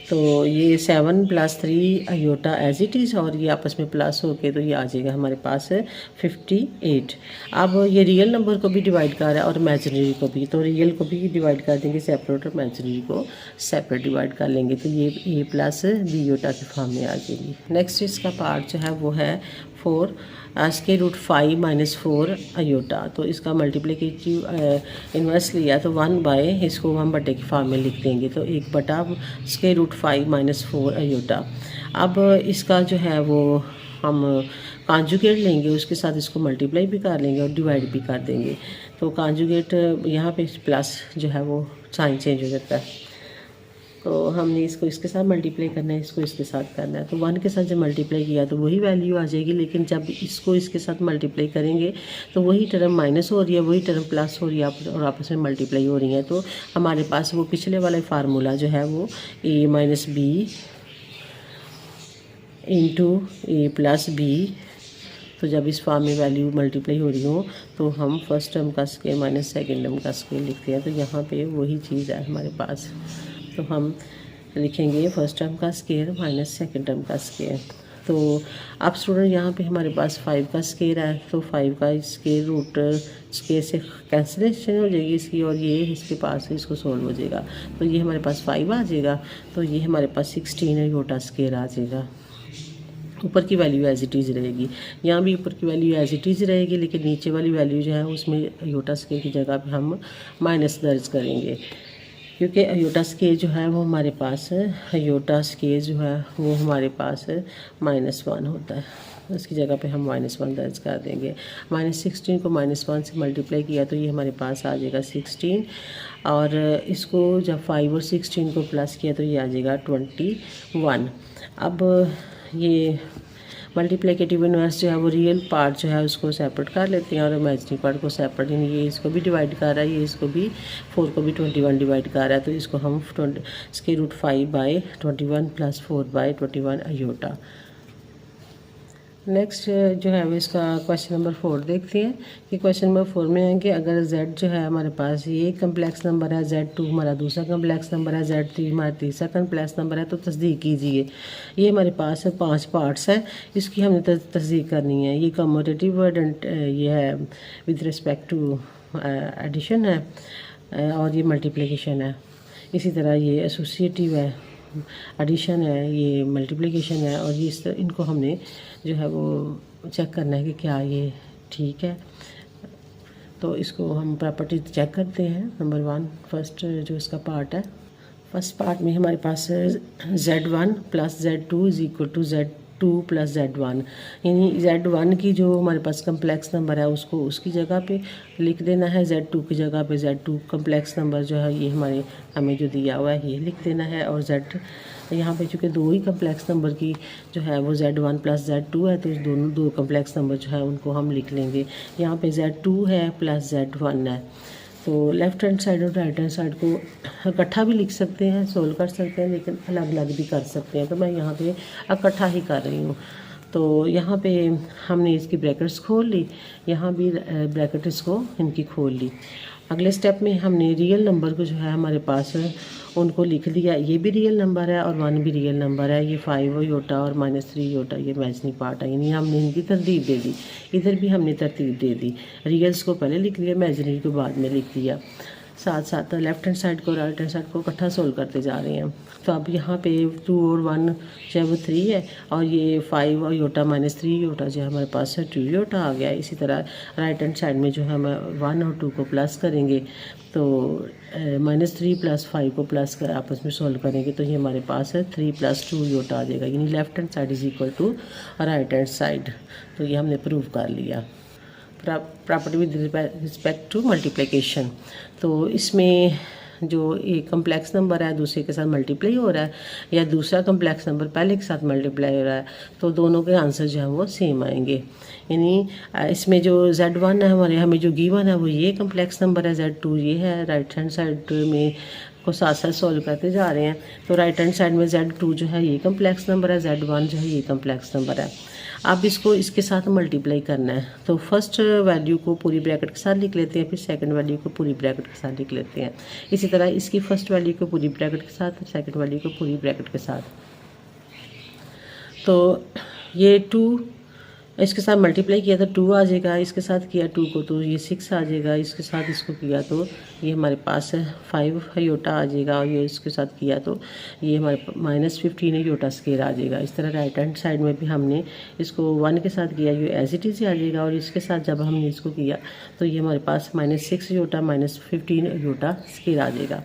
तो ये 7 + 3 अयोटा एज इट इज़ और ये आपस में प्लस होके तो ये आ जाएगा हमारे पास 58। अब ये रियल नंबर को भी डिवाइड कर रहा है और इमेजिनरी को भी, तो रियल को भी डिवाइड कर देंगे सेपरेट और इमेजिनरी को सेपरेट डिवाइड कर लेंगे। तो ये a + b योटा की फॉर्म में आ जाएगी। नेक्स्ट इसका पार्ट जो है वो है 4 √5 - 4 अयोटा। तो इसका मल्टीप्लिकेटिव इन्वर्स लिया तो 1 इसको हम बटे की फॉर्म में लिख देंगे, तो 1/√5 - 4 अयोटा। अब इसका जो है वो हम कॉन्जुगेट लेंगे, उसके साथ इसको मल्टीप्लाई भी कर लेंगे और डिवाइड भी कर देंगे। तो कॉन्जुगेट यहाँ पे प्लस जो है वो साइन चेंज हो जाता है, तो हमने इसको इसके साथ मल्टीप्लाई करना है, इसको इसके साथ करना है। तो 1 के साथ जब मल्टीप्लाई किया तो वही वैल्यू आ जाएगी, लेकिन जब इसको इसके साथ मल्टीप्लाई करेंगे तो वही टर्म माइनस हो रही है, वही टर्म प्लस हो रही है और आपस में मल्टीप्लाई हो रही है। तो हमारे पास वो पिछले वाला फार्मूला जो है वो a - b into a + b, तो जब इस फॉर्म में वैल्यू मल्टीप्लाई हो रही हो तो हम फर्स्ट टर्म का स्क्वायर माइनस सेकेंड टर्म का स्क्वायर लिखते हैं। तो यहाँ पे वही चीज़ है हमारे पास, तो हम लिखेंगे फर्स्ट टर्म का स्क्वायर माइनस सेकेंड टर्म का स्क्वायर। तो अब स्टूडेंट यहाँ पे हमारे पास 5 का स्क्वायर है, तो 5 का स्क्वायर रूट स्क्वायर से कैंसिलेशन हो जाएगी इसकी, और ये इसके पास है, इसको सोल्व हो जाएगा। तो ये हमारे पास 5 आ जाएगा, तो ये हमारे पास 16 है योटा स्क्वायर आ जाएगा। ऊपर की वैल्यू एज इट इज़ रहेगी, यहाँ भी ऊपर की वैल्यू एज इट इज़ रहेगी, लेकिन नीचे वाली वैल्यू जो है उसमें योटा स्क्वायर की जगह पे हम माइनस दर्ज करेंगे, क्योंकि अयोटा स्केल जो है वो हमारे पास है, अयोटा स्केल जो है वो हमारे पास -1 होता है, उसकी जगह पे हम -1 दर्ज कर देंगे। -16 को -1 से मल्टीप्लाई किया तो ये हमारे पास आ जाएगा 16, और इसको जब 5 और 16 को प्लस किया तो ये आ जाएगा 21। अब ये मल्टीप्लिकेटिव इनवर्स जो है वो रियल पार्ट जो है उसको सेपरेट कर लेते हैं, और इमेजिनरी पार्ट को सेपरेट, यानी ये इसको भी डिवाइड कर रहा है, ये इसको भी 4 को भी 21 डिवाइड कर रहा है, तो इसको हम √5/21 + 4/21 अयोटा। नेक्स्ट जो है वो इसका क्वेश्चन नंबर 4 देखते हैं कि क्वेश्चन नंबर 4 में है कि अगर z जो है हमारे पास ये एक कम्प्लेक्स नंबर है, z2 हमारा दूसरा कम्प्लेक्स नंबर है, z3 हमारा तीसरा कम्प्लेक्स नंबर है, तो तस्दीक कीजिए। ये हमारे पास 5 पार्ट्स है, इसकी हमने तस्दीक करनी है। ये कम्यूटेटिव ये है विद रिस्पेक्ट टू एडिशन है, और ये मल्टीप्लिकेशन है। इसी तरह ये एसोसिएटिव है, एडिशन है, ये मल्टीप्लिकेशन है, और ये इनको हमने जो है वो चेक करना है कि क्या ये ठीक है। तो इसको हम प्रॉपर्टी चेक करते हैं। नंबर 1 फर्स्ट जो इसका पार्ट है, फर्स्ट पार्ट में हमारे पास z1 + z2 = z2 + z1, यानी z1 की जो हमारे पास कम्प्लेक्स नंबर है उसको उसकी जगह पे लिख देना है, z2 की जगह पे z2 कम्प्लेक्स नंबर जो है ये हमारे हमें जो दिया हुआ है ये लिख देना है, और z यहाँ पे चूँकि 2 ही कम्प्लेक्स नंबर की जो है वो z1 + z2 है, तो इस दोनों 2 कम्प्लेक्स नंबर जो है उनको हम लिख लेंगे। यहाँ पे z2 है + z1 है, तो लेफ़्ट हैंड साइड और राइट हैंड साइड को इकट्ठा भी लिख सकते हैं, सोल्व कर सकते हैं, लेकिन अलग अलग भी कर सकते हैं। तो मैं यहाँ पे इकट्ठा ही कर रही हूँ। तो यहाँ पे हमने इसकी ब्रैकेट्स खोल ली, यहाँ भी ब्रैकेट इसको इनकी खोल ली। अगले स्टेप में हमने रियल नंबर को जो है हमारे पास उनको लिख दिया, ये भी रियल नंबर है और 1 भी रियल नंबर है, ये 5 योटा और -3 योटा ये इमेजिनरी पार्ट है, यानी हमने इनकी तरतीब दे दी। इधर भी हमने तरतीब दे दी, रियल्स को पहले लिख लिया, इमेजिनरी को बाद में लिख दिया। साथ साथ लेफ्ट हैंड साइड को राइट हैंड साइड को इकट्ठा सोल्व करते जा रहे हैं। तो अब यहाँ पे 2 और 1 जो है वो 3 है, और ये 5 और योटा -3 योटा जो है हमारे पास 2 योटा आ गया। इसी तरह राइट हैंड साइड में जो है हम 1 और 2 को प्लस करेंगे, तो -3 + 5 को प्लस कर आपस में सोल्व करेंगे, तो ये हमारे पास है 3 + 2 योटा आ जाएगा, यानी left hand side = right hand side. तो ये हमने प्रूव कर लिया। Property with respect to multiplication, तो इसमें जो एक कम्प्लेक्स नंबर है दूसरे के साथ मल्टीप्लाई हो रहा है, या दूसरा कम्प्लेक्स नंबर पहले के साथ मल्टीप्लाई हो रहा है, तो दोनों के आंसर जो है वो सेम आएंगे। यानी इसमें जो z1 है हमारे हमें जो गिवन है वो ये कम्प्लेक्स नंबर है, z2 ये है, राइट हैंड साइड में को साथ साथ सॉल्व करते जा रहे हैं। तो राइट हैंड साइड में z2 जो है ये कम्प्लेक्स नंबर है, z1 जो है ये कम्प्लेक्स नंबर है। अब इसको इसके साथ मल्टीप्लाई करना है, तो फर्स्ट वैल्यू को पूरी ब्रैकेट के साथ लिख लेते हैं, फिर सेकंड वैल्यू को पूरी ब्रैकेट के साथ लिख लेते हैं। इसी तरह इसकी फर्स्ट वैल्यू को पूरी ब्रैकेट के साथ, सेकंड वैल्यू को पूरी ब्रैकेट के साथ। तो ये 2 इसके साथ मल्टीप्लाई किया तो 2 आ जाएगा, इसके साथ किया 2 को तो ये 6 आ जाएगा, इसके साथ इसको किया तो ये हमारे पास 5 योटा आ जाएगा, और ये इसके साथ किया तो ये हमारे -15 योटा स्क्वायर आ जाएगा। इस तरह राइट हैंड साइड में भी हमने इसको 1 के साथ किया, ये एज इट इज़ आ जाएगा, और इसके साथ जब हमने इसको किया तो ये हमारे पास -6 योटा -15 योटा स्क्वायर आ जाएगा।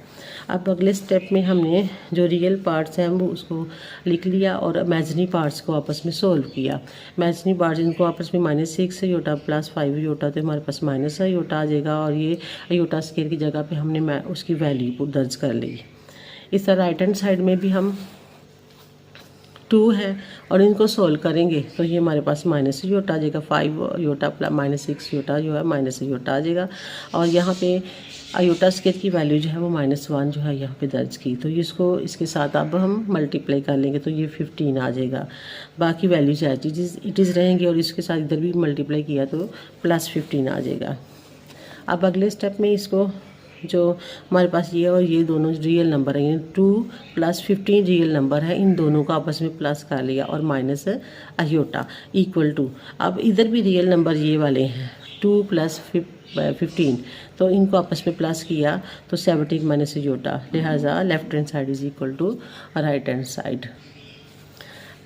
अब अगले स्टेप में हमने जो रियल पार्ट्स हैं वो उसको लिख लिया, और इमेजिनरी पार्ट्स को आपस में सोल्व किया। इमेजिनरी पार्ट्स इनको आपस में -6 योटा + 5 योटा, तो हमारे पास -6 योटा आ जाएगा, और ये योटा स्क्वायर की जगह पे हमने उसकी वैल्यू को दर्ज कर ली। इस तरह राइट हैंड साइड में भी हम 2 है और इनको सोल्व करेंगे तो ये हमारे पास -6 योटा आ जाएगा, 5 योटा + -6 योटा जो है -6 योटा आ जाएगा। और यहाँ पे आयोटा स्केयर की वैल्यू जो है वो -1 जो है यहाँ पे दर्ज की, तो इसको इसके साथ अब हम मल्टीप्लाई कर लेंगे तो ये 15 आ जाएगा। बाकी वैल्यूज एज इट इज़ रहेंगे और इसके साथ इधर भी मल्टीप्लाई किया तो +15 आ जाएगा। अब अगले स्टेप में इसको जो हमारे पास ये और ये दोनों रियल नंबर है, 2 + 15 रियल नंबर है, इन दोनों को आपस में प्लस कर लिया और माइनस आयोटा इक्वल टू, अब इधर भी रियल नंबर ये वाले हैं 2 + 15, तो इनको आपस में प्लस किया तो 17 माइनस आयोटा, लिहाजा left hand side is equal to right hand side.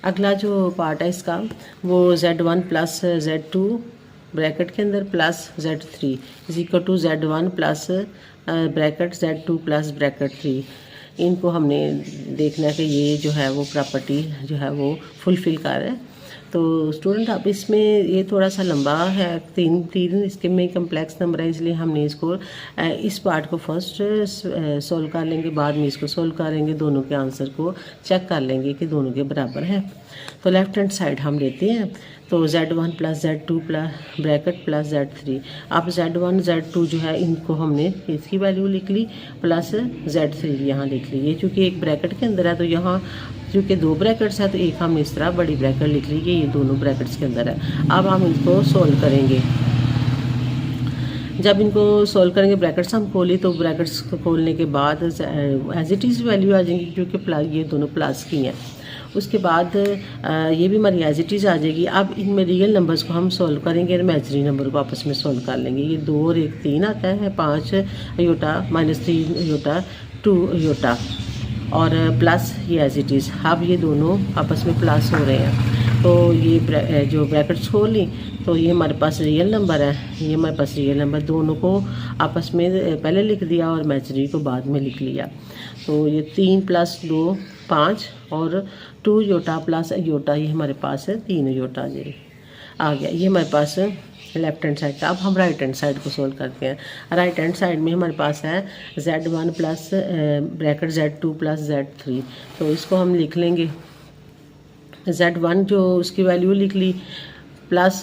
अगला जो पार्ट है इसका वो Z1 + Z2 ब्रैकेट के अंदर plus Z3 is equal to Z1 plus bracket Z2 plus bracket 3, इनको हमने देखना है कि ये जो है वो प्रॉपर्टी जो है वो फुलफ़िल कर है। तो स्टूडेंट अब इसमें ये थोड़ा सा लंबा है, तीन इसके में कम्प्लेक्स नंबर है, इसलिए हमने इसको इस पार्ट को फर्स्ट सॉल्व कर लेंगे, बाद में इसको सॉल्व करेंगे, दोनों के आंसर को चेक कर लेंगे कि दोनों के बराबर है। तो लेफ्ट हैंड साइड हम लेते हैं, तो Z1 + Z2 bracket plus Z3, अब Z1 Z2 जो है इनको हमने इसकी वैल्यू लिख ली प्लस Z3 यहाँ लिख ली। ये चूँकि एक ब्रैकेट के अंदर है तो यहाँ चूँकि 2 ब्रैकेट्स है तो एक हमने इस तरह बड़ी ब्रैकेट लिख ली कि ये दोनों ब्रैकेट्स के अंदर है। अब हम इनको सोल्व करेंगे, जब इनको सोल्व करेंगे ब्रैकेट्स हम खोली तो ब्रैकेट्स को खोलने के बाद एज इट इज़ वैल्यू आ जाएंगी क्योंकि ये दोनों प्लस की हैं। उसके बाद ये भी हमारी एज इट इज़ आ जाएगी। अब इनमें रियल नंबर्स को हम सोल्व करेंगे और इमेजिनरी नंबर को आपस में सोल्व कर लेंगे। ये 2 और 1 3 आता है, 5 आयोटा -3 आयोटा 2 आयोटा और प्लस ये एज इट इज़। अब ये दोनों आपस में प्लस हो रहे हैं तो ये जो ब्रैकेट्स खोली तो ये हमारे पास रियल नंबर है, ये हमारे पास रियल नंबर, दोनों को आपस में पहले लिख दिया और इमेजिनरी को बाद में लिख लिया। तो ये 3 + 2 5 और 2 आयोटा प्लस आयोटा, ये हमारे पास है 3 आयोटा आ गया। ये हमारे पास लेफ्ट हैंड साइड का। अब हम राइट हैंड साइड को सोल्व करते हैं। राइट हैंड साइड में हमारे पास है Z1 plus bracket Z2 plus Z3, तो इसको हम लिख लेंगे Z1 जो उसकी वैल्यू लिख ली प्लस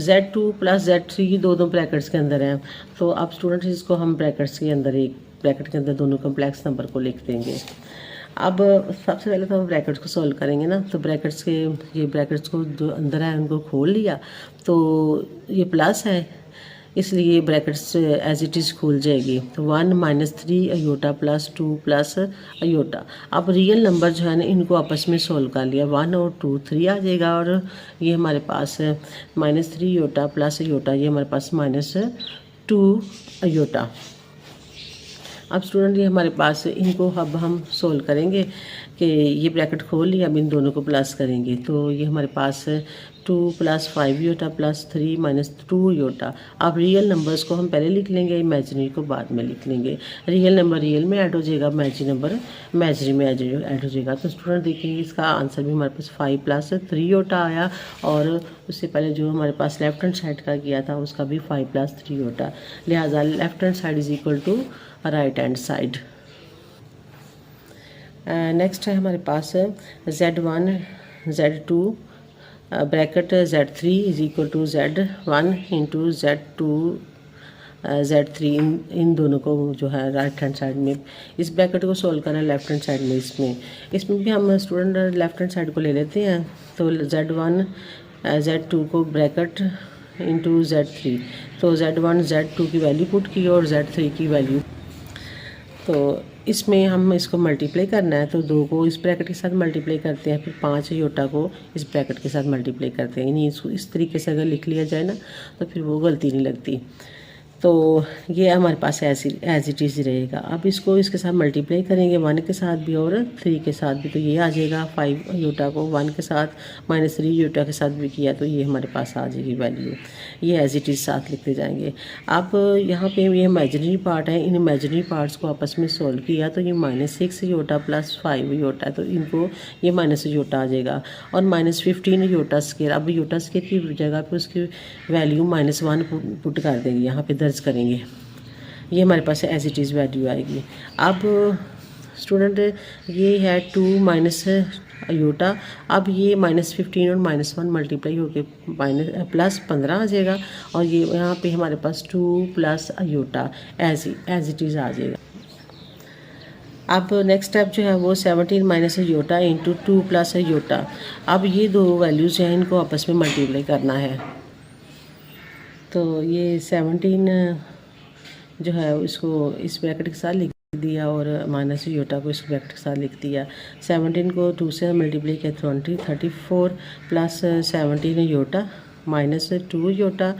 Z2 प्लस Z3, ये दो ब्रैकेट्स के अंदर हैं। तो अब स्टूडेंट्स इसको हम ब्रैकेट्स के अंदर एक ब्रैकेट के अंदर दोनों कम्प्लेक्स नंबर को लिख देंगे। अब सबसे पहले तो हम ब्रैकेट्स को सॉल्व करेंगे ना, तो ये ब्रैकेट्स को जो अंदर है उनको खोल लिया तो ये प्लस है इसलिए ये ब्रैकेट्स एज इट इज़ खुल जाएगी। तो 1 - 3 आयोटा प्लस 2 प्लस आयोटा। अब रियल नंबर जो है ना इनको आपस में सोल्व कर लिया, 1 और 2 3 आ जाएगा और ये हमारे पास -3 आयोटा प्लस आयोटा, ये हमारे पास -2 आयोटा। अब स्टूडेंट ये हमारे पास इनको अब हम सोल्व करेंगे कि ये ब्रैकेट खोल लिया, अब इन दोनों को प्लस करेंगे तो ये हमारे पास 2 + 5 आयोटा प्लस 3 - 2 आयोटा। अब रियल नंबर्स को हम पहले लिख लेंगे, इमेजिनरी को बाद में लिख लेंगे। रियल नंबर रियल में ऐड हो जाएगा, इमेजिनरी नंबर इमेजिनरी में ऐड हो जाएगा। तो स्टूडेंट देखिए इसका आंसर भी हमारे पास 5 + 3 आयोटा आया और उससे पहले जो हमारे पास लेफ्ट हैंड साइड का किया था उसका भी 5 + 3 आयोटा, लिहाजा left hand side is equal to right hand side. Next है हमारे पास Z1 Z2 bracket Z3 is equal to Z1 into Z2 Z3, इन दोनों को जो है राइट हैंड साइड में इस ब्रैकेट को सोल्व करना है लेफ्ट हैंड साइड में। इसमें भी हम स्टूडेंट लेफ्ट हैंड साइड को ले लेते हैं, तो Z1 Z2 को ब्रैकेट इंटू Z3, तो Z1 Z2 की वैल्यू पुट की और Z3 की वैल्यू, तो इसमें हम इसको मल्टीप्लाई करना है तो 2 को इस ब्रैकेट के साथ मल्टीप्लाई करते हैं, फिर 5 आयोटा को इस ब्रैकेट के साथ मल्टीप्लाई करते हैं। यानी इसको इस तरीके से अगर लिख लिया जाए ना तो फिर वो गलती नहीं लगती। तो ये हमारे पास एज इट इज़ रहेगा। अब इसको इसके साथ मल्टीप्लाई करेंगे 1 के साथ भी और 3 के साथ भी, तो ये आ जाएगा 5 आयोटा को 1 के साथ -3 आयोटा के साथ भी किया तो ये हमारे पास आ जाएगी वैल्यू। ये एज इट इज़ साथ लिखते जाएंगे। अब यहाँ पे ये इमेजिनरी पार्ट है, इन इमेजिनरी पार्ट्स को आपस में सोल्व किया तो ये -6 आयोटा प्लस 5 आयोटा, तो इनको ये माइनस आयोटा आ जाएगा और -15 आयोटा स्क्वायर। अब आयोटा स्क्वायर की जगह पे उसकी वैल्यू -1 पुट कर देंगे, यहाँ पे दर्ज करेंगे, ये हमारे पास एज इट इज़ वैल्यू आएगी। अब स्टूडेंट ये है 2 माइनस अयोटा। अब ये -15 और -1 मल्टीप्लाई होके +15 आ जाएगा और ये यहाँ पे हमारे पास 2 plus iota as it is आ जाएगा। अब नेक्स्ट स्टेप जो है वो 17 minus iota into 2 plus iota. अब ये दो वैल्यूज़ हैं, इनको आपस में मल्टीप्लाई करना है। तो ये 17 जो है उसको इस ब्रैकेट के साथ लिख दिया और माइनस अयोटा को इस ब्रैकेट के साथ लिख दिया। 17 को 2 से मल्टीप्लाई किया 34 प्लस 17 अयोटा -2 अयोटा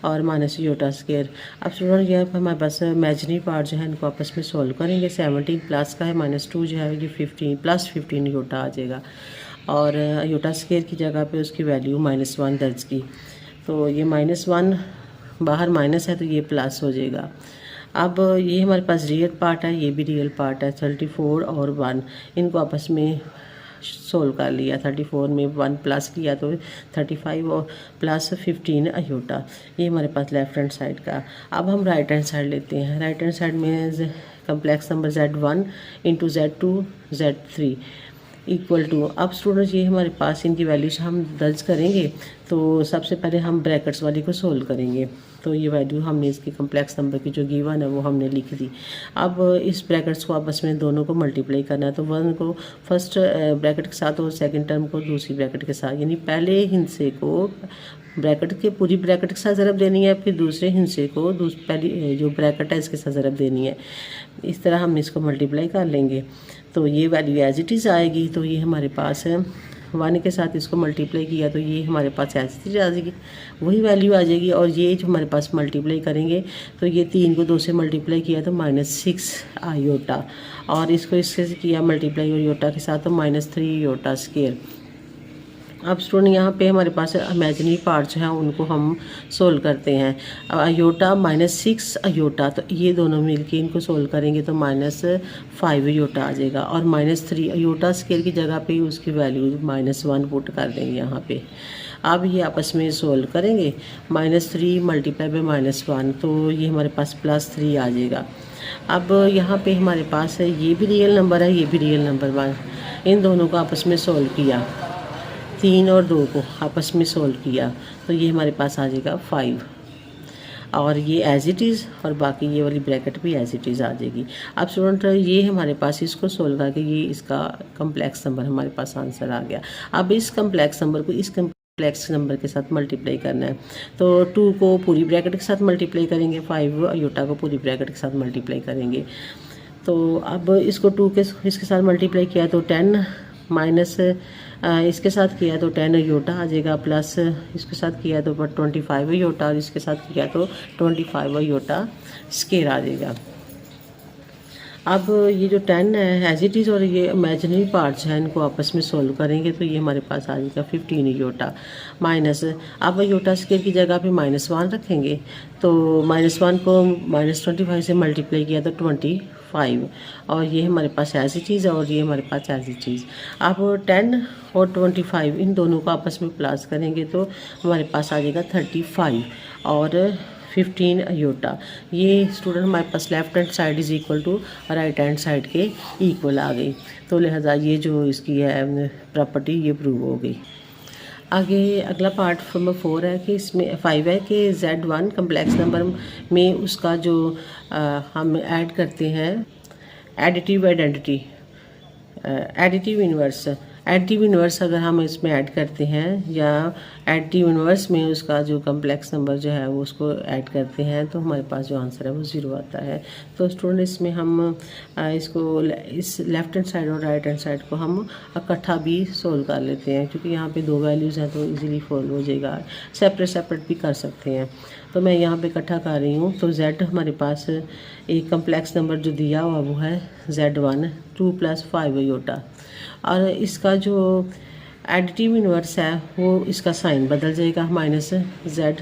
और -अयोटा स्क्वायर। अब स्टूडेंट यहाँ पर हमारे पास इमेजिनरी पार्ट जो है इनको आपस में सोल्व करेंगे। 17 प्लस का है -2 जो है ये 15 +15 अयोटा आ जाएगा और अयोटा स्क्वायर की जगह पे उसकी वैल्यू -1 दर्ज की। तो ये -1 बाहर माइनस है तो ये प्लस हो जाएगा। अब ये हमारे पास रियल पार्ट है, ये भी रियल पार्ट है। 34 और 1 इनको आपस में सोल्व कर लिया। 34 में 1 प्लस किया तो 35 और प्लस 15 अयोटा, ये हमारे पास लेफ्ट हैंड साइड का। अब हम राइट हैंड साइड लेते हैं। राइट हैंड साइड में complex number Z1 into Z2 Z3 equal to. अब स्टूडेंट्स ये हमारे पास इनकी वैल्यूज हम दर्ज करेंगे। तो सबसे पहले हम ब्रैकेट्स वाली को सोल्व करेंगे। तो ये वैल्यू हमने इसकी कम्प्लेक्स नंबर की जो गिवन है वो हमने लिख दी। अब इस ब्रैकेट्स को आपस में दोनों को मल्टीप्लाई करना है। तो 1 को फर्स्ट ब्रैकेट के साथ और सेकंड टर्म को दूसरी ब्रैकेट के साथ, यानी पहले हिस्से को ब्रैकेट के पूरी ब्रैकेट के साथ ज़रब देनी है, फिर दूसरे हिस्से को पहली जो ब्रैकेट है इसके साथ ज़रब देनी है। इस तरह हम इसको मल्टीप्लाई कर लेंगे तो ये वैल्यू एज इट इज़ आएगी। तो ये हमारे पास है 1 के साथ इसको मल्टीप्लाई किया तो ये हमारे पास एज इट इज़ आ जाएगी, वही वैल्यू आ जाएगी। और ये जो हमारे पास मल्टीप्लाई करेंगे तो ये 3 को 2 से मल्टीप्लाई किया तो -6 अयोटा और इसको इससे किया मल्टीप्लाई अयोटा के साथ तो -3 अयोटा स्क्वायर। अब स्टूडेंट यहाँ पे हमारे पास इमेजिनरी पार्ट जो है उनको हम सोल्व करते हैं। अब अयोटा -6 अयोटा, तो ये दोनों मिलके इनको सोल्व करेंगे तो -5 अयोटा आ जाएगा और -3 अयोटा स्क्वायर की जगह पे उसकी वैल्यू -1 पुट कर देंगे यहाँ पे। अब ये आपस में सोल्व करेंगे। -3 मल्टीप्लाई बाय -1 तो ये हमारे पास +3 आ जाएगा। अब यहाँ पे हमारे पास ये भी रियल नंबर है, ये भी रियल नंबर 1, इन दोनों को आपस में सोल्व किया। 3 और 2 को आपस में सोल्व किया तो ये हमारे पास आ जाएगा 5 और ये एज इट इज़ और बाकी ये वाली ब्रैकेट भी एज इट इज़ आ जाएगी। अब स्टूडेंट ये हमारे पास इसको सोल्व करके ये इसका कम्प्लेक्स नंबर हमारे पास आंसर आ गया। अब इस कम्प्लेक्स नंबर को इस कम्प्लेक्स नंबर के साथ मल्टीप्लाई करना है। तो 2 को पूरी ब्रैकेट के साथ मल्टीप्लाई करेंगे, 5 अयोटा को पूरी ब्रैकेट के साथ मल्टीप्लाई करेंगे। तो अब इसको 2 के इसके साथ मल्टीप्लाई किया तो 10 माइनस इसके साथ किया तो 10 अयोटा आ जाएगा, प्लस इसके साथ किया तो 25 अयोटा और इसके साथ किया तो 25 अयोटा स्क्वायर आ जाएगा। अब ये जो 10 है एज इट इज़ और ये इमेजिनरी पार्ट्स हैं इनको आपस में सोल्व करेंगे तो ये हमारे पास आ जाएगा 15 अयोटा माइनस। अब अयोटा स्क्वायर की जगह पे -1 रखेंगे तो -1 को -25 से मल्टीप्लाई किया तो 25 और ये हमारे पास ऐसी चीज़ है और ये हमारे पास ऐसी चीज़। अब 10 और 25 इन दोनों को आपस में प्लस करेंगे तो हमारे पास आ जाएगा 35 और 15 अयोटा। ये स्टूडेंट हमारे पास left hand side is equal to right hand side के इक्वल आ गई। तो लिहाजा ये जो इसकी है प्रॉपर्टी ये प्रूव हो गई। आगे अगला पार्ट नंबर 4 है कि इसमें 5 है कि Z1 कम्प्लेक्स नंबर में उसका जो हम ऐड करते हैं additive identity, additive inverse. Additive inverse अगर हम इसमें ऐड करते हैं या एडिटिव इन्वर्स में उसका जो कम्प्लेक्स नंबर जो है वो उसको ऐड करते हैं तो हमारे पास जो आंसर है वो 0 आता है। तो स्टूडेंट इसमें हम इसको इस लेफ्ट हैंड साइड और राइट हैंड साइड को हम इकट्ठा भी सोल्व कर लेते हैं क्योंकि यहाँ पे 2 वैल्यूज़ हैं तो इजीली सोल्व हो जाएगा। सेपरेट भी कर सकते हैं। तो मैं यहाँ पे इकट्ठा कर रही हूँ। तो Z हमारे पास एक कम्प्लेक्स नंबर जो दिया हुआ वो है Z1 2 + 5 अयोटा और इसका जो एडिटिव इन्वर्स है वो इसका साइन बदल जाएगा -Z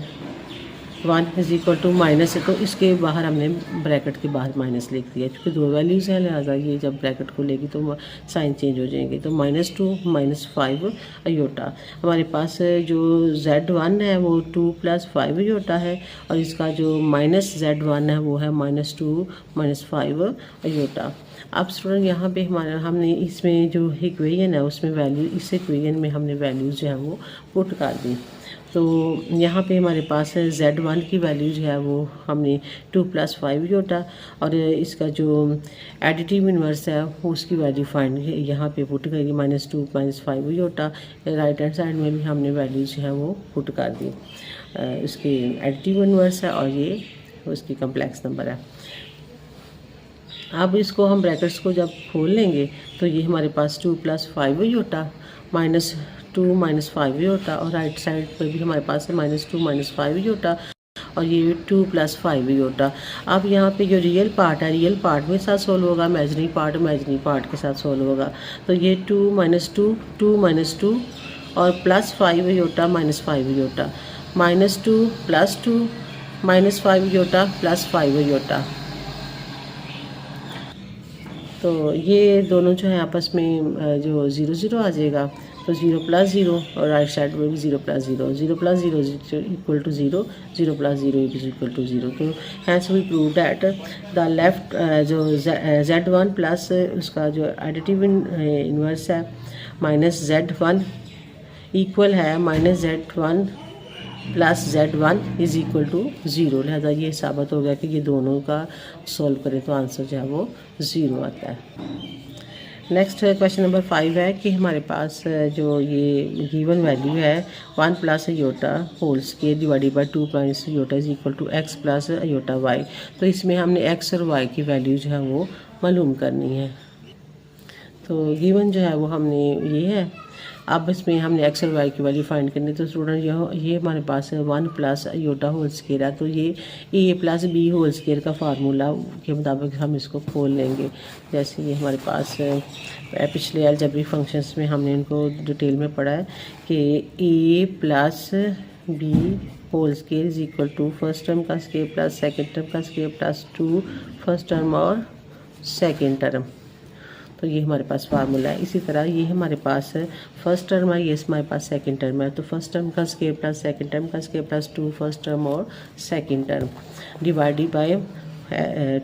1 is equal to minus है, तो इसके बाहर हमने ब्रैकेट के बाहर माइनस लिख दिया, क्योंकि दो वैल्यूज़ हैं, लिहाजा ये जब ब्रैकेट को लेगी तो साइन चेंज हो जाएंगे। तो -2 -5 अयोटा। हमारे पास जो Z1 है वो 2 + 5 अयोटा है, और इसका जो -Z1 है वो है -2 -5 अयोटा। अब स्टूडेंट यहाँ पे हमने इसमें जो इक्वेशन है उसमें वैल्यू, इस इक्वेशन में हमने वैल्यूज़ जो है वो पुट कर दी। तो यहाँ पे हमारे पास है Z1 की वैल्यू जो है वो हमने 2 + 5 अयोटा, और इसका जो एडिटिव इन्वर्स है उसकी वैल्यू फाइंड यहाँ पे पुट करेंगे -2 -5 अयोटा। राइट हैंड साइड में भी हमने वैल्यू जो है वो पुट कर दी। इसकी एडिटिव इन्वर्स है और ये उसकी कम्प्लेक्स नंबर है। अब इसको हम ब्रैकेट्स को जब खोल लेंगे तो ये हमारे पास 2 + 5 अयोटा -2 -5 अयोटा, और राइट साइड पर भी हमारे पास है -2 -5 अयोटा, और ये 2 + 5 अयोटा। अब यहाँ पे जो रियल पार्ट है, रियल पार्ट में साथ सोल्व होगा, इमेजिनरी पार्ट के साथ सोल्व होगा। तो ये 2 -2 2 -2 और +5 अयोटा -5 अयोटा, -2 +2 -5 अयोटा +5 अयोटा। तो ये दोनों जो है आपस में जो 0 0 आ जाएगा, तो 0 + 0, और राइट साइड में भी 0 + 0, 0 + 0 equal to 0, 0 + 0 is equal to 0। तो hence we prove that the left जो Z1 प्लस उसका जो एडिटिव इन्वर्स है -Z1 इक्वल है -Z1 + Z1 is equal to 0। लिहाजा ये साबित हो गया कि ये दोनों का सॉल्व करें तो आंसर जो है वो 0 आता है। नेक्स्ट क्वेश्चन नंबर 5 है कि हमारे पास जो ये गिवन वैल्यू है 1 + iota whole square divided by 2 - iota is equal to x + iota y। तो इसमें हमने x और y की वैल्यू जो है वो मालूम करनी है। तो गिवन जो है वो हमने ये है। अब इसमें हमने x और y की वैल्यू फाइंड करनी है। तो स्टूडेंट ये हमारे पास है 1 + अयोटा होल स्क्वायर है, तो ये a + b होल स्क्वायर का फार्मूला के मुताबिक हम इसको खोल लेंगे। जैसे ये हमारे पास पिछले अलजेब्रिक फंक्शंस में हमने इनको डिटेल में पढ़ा है कि a + b whole square is equal to first term का स्क्वायर प्लस सेकेंड टर्म का स्क्वायर प्लस 2 फर्स्ट टर्म और सेकेंड टर्म। तो ये हमारे पास फार्मूला है। इसी तरह ये हमारे पास फर्स्ट टर्म है, ये हमारे पास सेकंड टर्म है, तो फर्स्ट टर्म का स्क्वायर प्लस सेकंड टर्म का स्क्वायर प्लस 2 फर्स्ट टर्म और second term divided by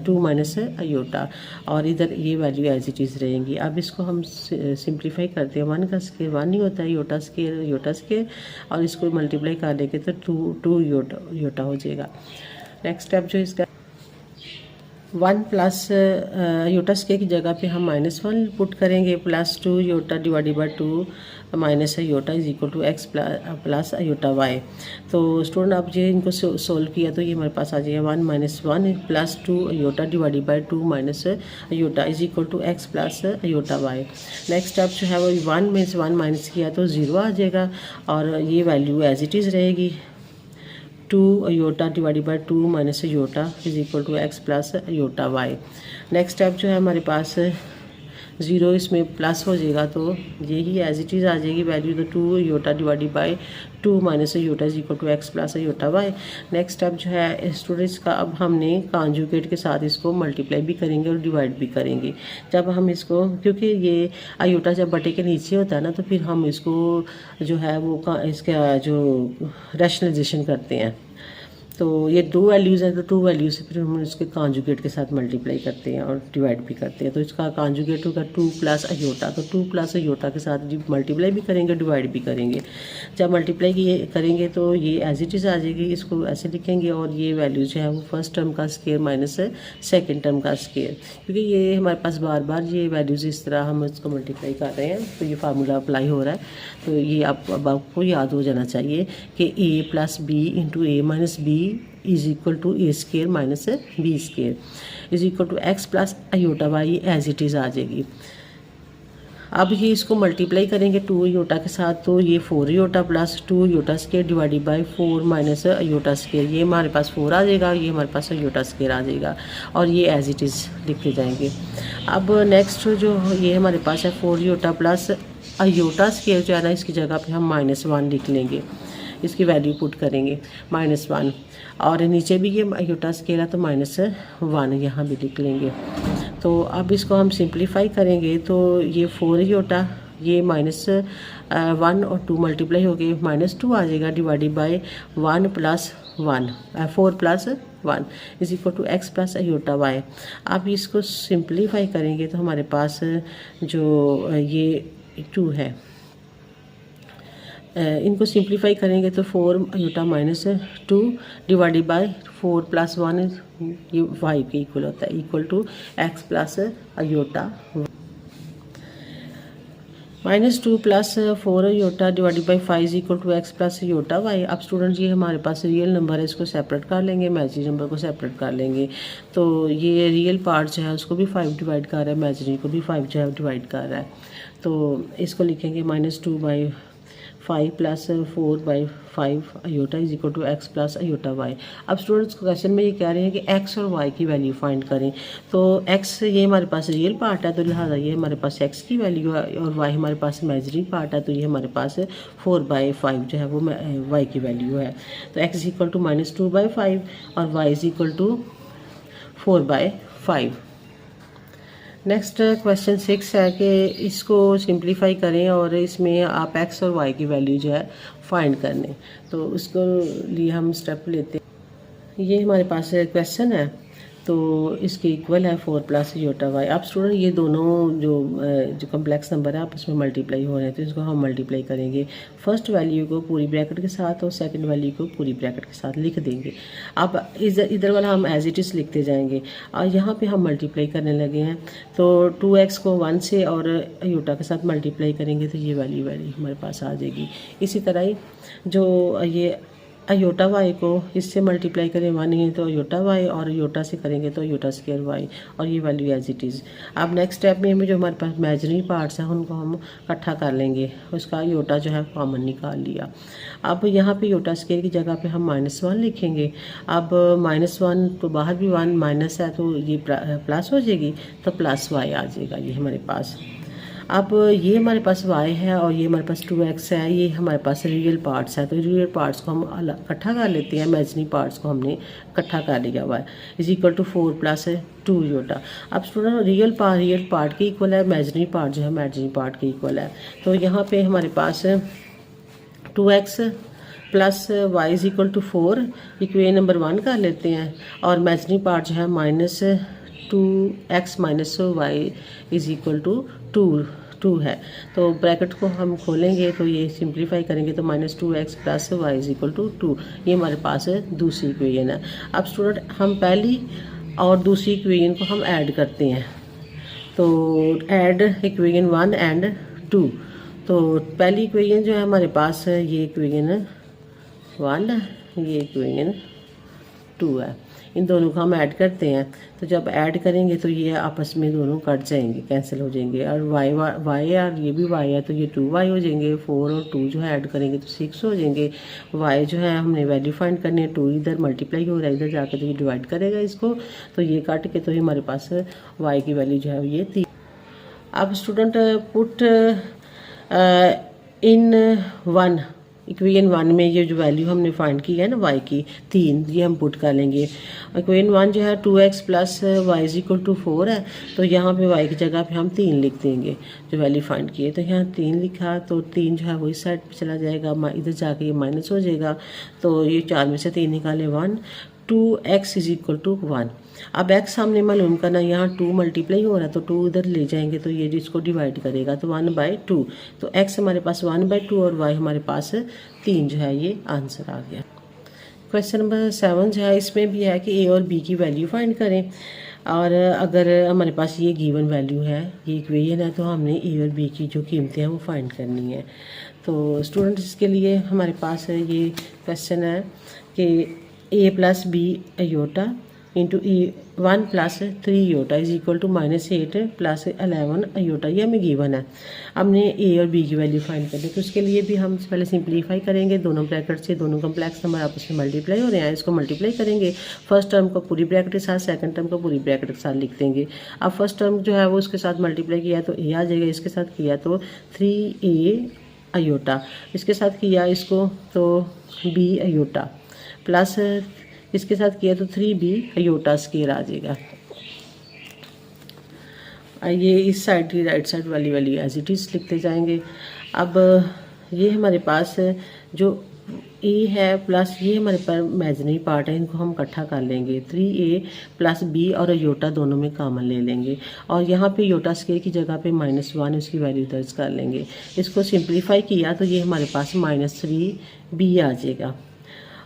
2 - iota, और इधर ये वैल्यू एज इट इज़ रहेंगी। अब इसको हम सिंप्लीफाई करते हैं। 1 का स्क्वायर 1 ही होता है, अयोटा स्क्वायर, और इसको मल्टीप्लाई कर लेंगे तो 2 अयोटा हो जाएगा। नेक्स्ट स्टेप जो इसका 1 + अयोटा स्क्वायर की जगह पे हम -1 पुट करेंगे, +2 iota divided by 2 - iota is equal to x + iota y। तो स्टूडेंट आप ये इनको सोल्व किया तो ये हमारे पास आ जाएगा 1 - 1 +2 iota divided by 2 - iota is equal to x + iota y। Next step जो है वो 1 में से 1 माइनस किया तो 0 आ जाएगा, और ये वैल्यू एज इट इज़ रहेगी। 2 iota divided by 2 - iota is equal to x + iota y। Next step जो है हमारे पास 0 इसमें प्लस हो जाएगा, तो यही एज इट इज़ आ जाएगी वैल्यू। तो 2 iota divided by 2 - iota is equal to x + iota y। Next step जो है स्टूडेंट्स का, अब हमने कॉन्जुगेट के साथ इसको मल्टीप्लाई भी करेंगे और डिवाइड भी करेंगे। जब हम इसको, क्योंकि ये अयोटा जब बटे के नीचे होता है ना, तो फिर हम इसको जो है वो इसका जो रैशनलाइजेशन करते हैं। तो ये 2 वैल्यूज़ हैं, तो 2 वैल्यू से फिर हम इसके कॉन्जुगेट के साथ मल्टीप्लाई करते हैं और डिवाइड भी करते हैं। तो इसका कॉन्जुगेट होगा 2 + अयोटा, तो 2 + अयोटा के साथ मल्टीप्लाई भी करेंगे, डिवाइड भी करेंगे। जब मल्टीप्लाई करेंगे तो ये एज इट इज़ आ जाएगी, इसको ऐसे लिखेंगे, और ये वैल्यू जो है वो फर्स्ट टर्म का स्क्वायर माइनस सेकेंड टर्म का स्क्वायर, क्योंकि ये हमारे पास बार बार ये वैल्यूज़ इस तरह हम इसको मल्टीप्लाई कर रहे हैं, तो ये फार्मूला अप्लाई हो रहा है। तो ये अब आपको याद हो जाना चाहिए कि a + b × a - b is equal to a² - b² is equal to x + iota y as it is आ जाएगी। अब ये इसको मल्टीप्लाई करेंगे 2 अयोटा के साथ, तो ये 4 iota + 2 iota square divided by 4 - iota square, ये हमारे पास 4 आ जाएगा, ये हमारे पास अयोटा स्क्वायर आ जाएगा, और ये एज इट इज़ लिखे जाएंगे। अब नेक्स्ट जो ये हमारे पास है 4 अयोटा + अयोटा स्क्वायर जो है ना, इसकी जगह पे हम -1 लिख लेंगे। इसकी वैल्यू पुट करेंगे -1, और नीचे भी ये अयोटा स्केल है तो -1 यहाँ भी लिख लेंगे। तो अब इसको हम सिंप्लीफाई करेंगे तो ये 4 अयोटा, ये -1 और 2 मल्टीप्लाई हो गए -2 आ जाएगा, divided by 1 + 1 4 + 1 is equal to x + iota y। अब इसको सिंप्लीफाई करेंगे तो हमारे पास जो ये 2 है, इनको सिंप्लीफाई करेंगे तो 4 अयोटा -2 डिवाइडेड बाय 4 + 1 ये y के इक्वल होता है, equal to x + iota -2 + 4 iota divided by 5 is equal to x + iota y। अब स्टूडेंट ये हमारे पास रियल नंबर है, इसको सेपरेट कर लेंगे, इमेजिनरी नंबर को सेपरेट कर लेंगे। तो ये रियल पार्ट जो है उसको भी 5 डिवाइड कर रहा है, इमेजिनरी को भी 5 जो है डिवाइड कर रहा है। तो इसको लिखेंगे -2/5 + 4/5 iota is equal to x + iota y। अब स्टूडेंट्स क्वेश्चन में ये कह रहे हैं कि x और y की वैल्यू फाइंड करें। तो x ये हमारे पास रियल पार्ट है तो लिहाजा ये हमारे पास x की वैल्यू है, और y हमारे पास इमेजिनरी पार्ट है तो ये हमारे पास 4/5 जो है वो y की वैल्यू है। तो x इज इक्वल टू -2/5 और y is equal to 4/5। Next question 6 है कि इसको सिंप्लीफाई करें और इसमें आप x और y की वैल्यू जो है फाइंड करने। तो उसको लिए हम स्टेप लेते हैं। ये हमारे पास क्वेश्चन है तो इसके इक्वल है 4 + अयोटा y। अब स्टूडेंट ये दोनों जो कम्प्लेक्स नंबर है आपस में मल्टीप्लाई हो रहे हैं तो इसको हम मल्टीप्लाई करेंगे। फर्स्ट वैल्यू को पूरी ब्रैकेट के साथ और सेकंड वैल्यू को पूरी ब्रैकेट के साथ लिख देंगे। अब इधर वाला हम एज इट इज़ लिखते जाएंगे और यहाँ पे हम मल्टीप्लाई करने लगे हैं। तो 2x को 1 से और अयोटा के साथ मल्टीप्लाई करेंगे तो ये वैल्यू हमारे पास आ जाएगी। इसी तरह ही जो ये अयोटा y को इससे मल्टीप्लाई करें 1 है तो अयोटा y, और अयोटा से करेंगे तो अयोटा स्क्वायर y, और ये वैल्यू एज इट इज़। अब नेक्स्ट स्टेप में हमें जो हमारे पास इमेजिनरी पार्ट्स हैं उनको हम इकट्ठा कर लेंगे, उसका अयोटा जो है कॉमन निकाल लिया। अब यहाँ पे अयोटा स्क्वायर की जगह पे हम -1 लिखेंगे। अब -1 तो बाहर भी 1 माइनस है तो ये प्लस हो जाएगी तो +y आ जाएगा ये हमारे पास। अब ये हमारे पास y है और ये हमारे पास 2x है, ये हमारे पास रियल पार्ट्स है तो रियल पार्ट्स को हम इकट्ठा कर लेते हैं, इमेजिनरी पार्ट्स को हमने इकट्ठा कर लिया हुआ है, इज इक्वल टू 4 + 2 अयोटा। अब स्टूडेंट रियल पार्ट के इक्वल है, इमेजिनरी पार्ट जो है इमेजिनरी पार्ट के इक्वल है। तो यहाँ पे हमारे पास 2x + y is equal to 4 equation number 1 कर लेते हैं, और इमेजिनरी पार्ट जो है -2x - y is equal to 2 है। तो ब्रैकेट को हम खोलेंगे तो ये सिंप्लीफाई करेंगे तो -2x + y is equal to 2, ये हमारे पास दूसरी इक्वेशन है। अब स्टूडेंट हम पहली और दूसरी इक्वेशन को हम ऐड करते हैं, तो ऐड इक्वेशन 1 एंड 2। तो पहली इक्वेशन जो है हमारे पास ये इक्वेशन 1, ये इक्वेशन 2 है, इन दोनों को हम ऐड करते हैं। तो जब ऐड करेंगे तो ये आपस में दोनों कट जाएंगे, कैंसिल हो जाएंगे, और y और ये भी y है तो ये 2y हो जाएंगे। 4 और 2 जो है ऐड करेंगे तो 6 हो जाएंगे। y जो है हमने वैल्यू फाइंड करनी है, 2 इधर मल्टीप्लाई हो रहा है, इधर जाके तो ये डिवाइड करेगा इसको, तो ये काट के तो हमारे पास y की वैल्यू जो है ये 3। अब स्टूडेंट पुट इन 1 इक्वेशन 1 में ये जो वैल्यू हमने फाइंड की है ना y की 3, ये हम पुट कर लेंगे। इक्वेशन 1 जो है 2x + y is equal to 4 है, तो यहाँ पे y की जगह पे हम 3 लिख देंगे जो वैल्यू फाइंड की है। तो यहाँ 3 लिखा तो 3 जो है वो इस साइड पे चला जाएगा, इधर जाके ये माइनस हो जाएगा, तो ये 4 में से 3 निकाले 1, 2x इज इक्वल टू 1। अब x सामने मालूम करना, यहाँ 2 मल्टीप्लाई हो रहा है तो 2 उधर ले जाएंगे तो ये जिसको डिवाइड करेगा तो 1/2, तो x हमारे पास 1/2 और y हमारे पास 3 जो है ये आंसर आ गया। क्वेश्चन नंबर 7 जो है इसमें भी है कि a और b की वैल्यू फाइंड करें, और अगर हमारे पास ये गिवन वैल्यू है, ये इक्वेशन है, तो हमने a और b की जो कीमतें हैं वो फाइंड करनी है। तो स्टूडेंट्स इसके लिए हमारे पास ये क्वेश्चन है कि a + b iota into 1 + 3 iota is equal to -8 + 11 iota, ये हमें गिवन है। हमने a और b की वैल्यू फाइंड करनी है, तो उसके लिए भी हम पहले सिंप्लीफाई करेंगे, दोनों ब्रैकेट से दोनों कम्प्लेक्स नंबर आपस में मल्टीप्लाई हो रहे हैं, इसको मल्टीप्लाई करेंगे। फर्स्ट टर्म को पूरी ब्रैकेट के साथ, सेकंड टर्म को पूरी ब्रैकेट के साथ लिख देंगे। अब फर्स्ट टर्म जो है वो उसके साथ मल्टीप्लाई किया तो a आ जाएगा, इसके साथ किया तो 3a अयोटा, इसके साथ किया इसको तो बी अयोटा प्लस इसके साथ किया तो 3b अयोटा स्केयर आ जाएगा। ये इस साइड की राइट साइड वाली वाली एज इट इज़ लिखते जाएंगे। अब ये हमारे पास जो ए है प्लस ये हमारे पास इमेजिनरी पार्ट है, इनको हम इकट्ठा कर लेंगे। 3a प्लस b और अयोटा दोनों में कॉमन ले लेंगे और यहाँ पे योटा स्केयर की जगह पे -1 उसकी वैल्यू दर्ज कर लेंगे। इसको सिंप्लीफाई किया तो ये हमारे पास -3b आ जाएगा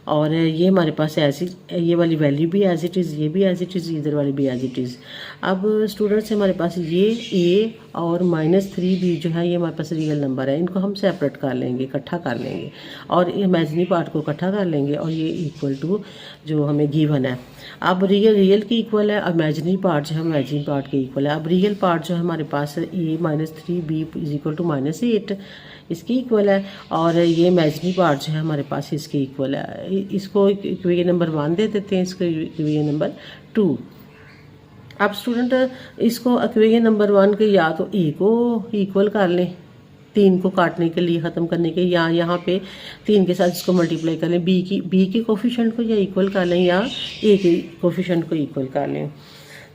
और ये हमारे पास ऐसी ये वाली वैल्यू भी एज इट इज़, ये भी एज इट इज़, इधर वाली भी एज इट इज़। अब स्टूडेंट्स हमारे पास ये a और -3b जो है ये हमारे पास रियल नंबर है, इनको हम सेपरेट कर लेंगे, इकट्ठा कर लेंगे और इमेजिनरी पार्ट को इकट्ठा कर लेंगे और ये इक्वल टू जो हमें गिवन है। अब रियल की इक्वल है, इमेजिनरी पार्ट जो है इमेजिनरी पार्ट के इक्वल है। अब रियल पार्ट जो है हमारे पास a -3b इक्वल टू -8 इसकी इक्वल है और ये इमेजिनरी पार्ट जो है हमारे पास इसके इक्वल है। इसको इक्वेशन नंबर 1 दे देते हैं, इसको इक्वेशन नंबर 2। अब स्टूडेंट इसको इक्वेशन नंबर 1 के या तो ए को इक्वल कर लें 3 को काटने के लिए, ख़त्म करने के, या यहाँ पे 3 के साथ इसको मल्टीप्लाई कर लें, बी के कोफिशिएंट को या इक्वल कर लें या ए के कोफिशिएंट को इक्वल कर लें।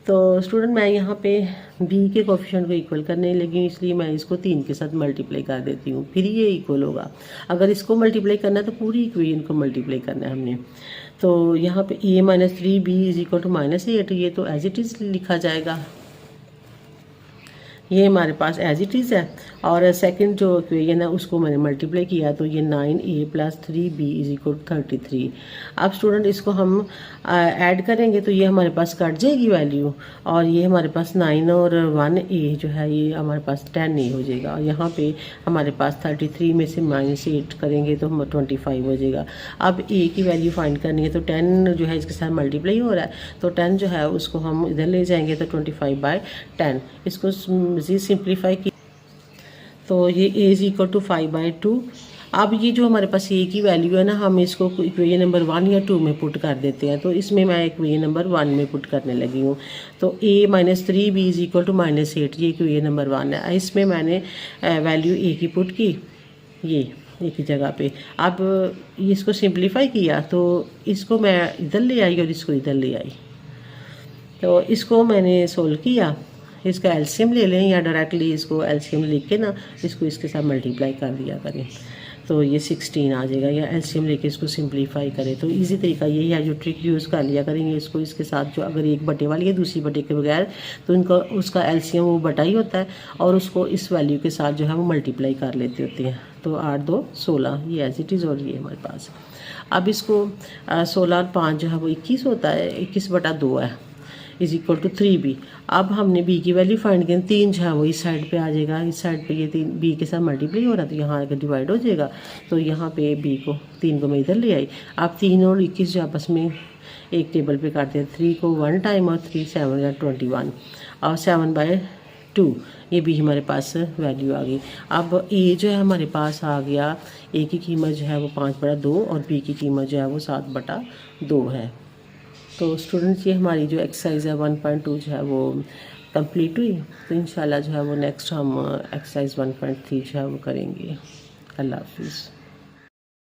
तो स्टूडेंट मैं यहाँ पे बी के कोफिशिएंट को इक्वल करने लगी हूँ, इसलिए मैं इसको 3 के साथ मल्टीप्लाई कर देती हूँ, फिर ये इक्वल होगा। अगर इसको मल्टीप्लाई करना है तो पूरी इक्वेशन को मल्टीप्लाई करना है हमने। तो यहाँ पे a -3b इक्वल टू -8 ये तो एज इट इज़ लिखा जाएगा, ये हमारे पास एज इट इज़ है। और सेकंड जो इक्वेशन है उसको मैंने मल्टीप्लाई किया तो ये 9a plus 3b equal to 33। अब स्टूडेंट इसको हम ऐड करेंगे तो ये हमारे पास कट जाएगी वैल्यू और ये हमारे पास 9 और 1a जो है ये हमारे पास 10a हो जाएगा और यहाँ पे हमारे पास 33 में से -8 करेंगे तो हम 25 हो जाएगा। अब a की वैल्यू फाइंड करनी है तो 10 जो है इसके साथ मल्टीप्लाई हो रहा है तो 10 जो है उसको हम इधर ले जाएंगे तो 25/10। इसको मज़ीद सिंप्लीफाई की तो ये a इज़ इक्वल टू 5/2। अब ये जो हमारे पास a की वैल्यू है ना, हम इसको इक्वेशन नंबर 1 या 2 में पुट कर देते हैं। तो इसमें मैं इक्वेशन नंबर 1 में पुट करने लगी हूँ। तो a -3b is equal to -8 ये इक्वेशन नंबर 1 है। इसमें मैंने वैल्यू a की पुट की ये एक ही जगह पे। अब इसको सिंप्लीफाई किया तो इसको मैं इधर ले आई और इसको इधर ले आई, तो इसको मैंने सोल्व किया। इसका एलसीएम ले लें या डायरेक्टली इसको एलसीएम लिख के ना इसको इसके साथ मल्टीप्लाई कर दिया करें तो ये 16 आ जाएगा, या एलसीएम लेके इसको सिंप्लीफाई करें। तो इजी तरीका यही है, जो ट्रिक यूज़ कर लिया करेंगे इसको इसके साथ। जो अगर एक बटे वाली है दूसरी बटे के बगैर तो इनका उसका एलसीएम वो बटा ही होता है और उसको इस वैल्यू के साथ जो है वो मल्टीप्लाई कर लेते होते हैं। तो 8 2 16 ये एज इट इज़ और ये हमारे पास। अब इसको 16 और 5 जो है वो 21 होता है, 21/2 है इज इक्वल टू 3b। अब हमने b की वैल्यू फाइंड की, 3 जो है वो इस साइड पे आ जाएगा, इस साइड पे ये 3 b के साथ मल्टीप्लाई हो रहा है तो यहाँ आकर डिवाइड हो जाएगा। तो यहाँ पे b को 3 को मैं इधर ले आई। अब 3 और 21 जो आपस में एक टेबल पे काटते हैं, 3 को 1 टाइम और 3 7 या 21 और 7/2 ये भी हमारे पास वैल्यू आ गई। अब a जो है हमारे पास आ गया, a की कीमत जो है वो 5/2 और b की कीमत जो है वो 7/2 है। तो स्टूडेंट्स ये हमारी जो एक्सरसाइज है 1.2 जो है वो कंप्लीट हुई। तो इंशाल्लाह जो है वो नेक्स्ट हम एक्सरसाइज 1.3 जो है वो करेंगे। अल्लाह हाफिज़।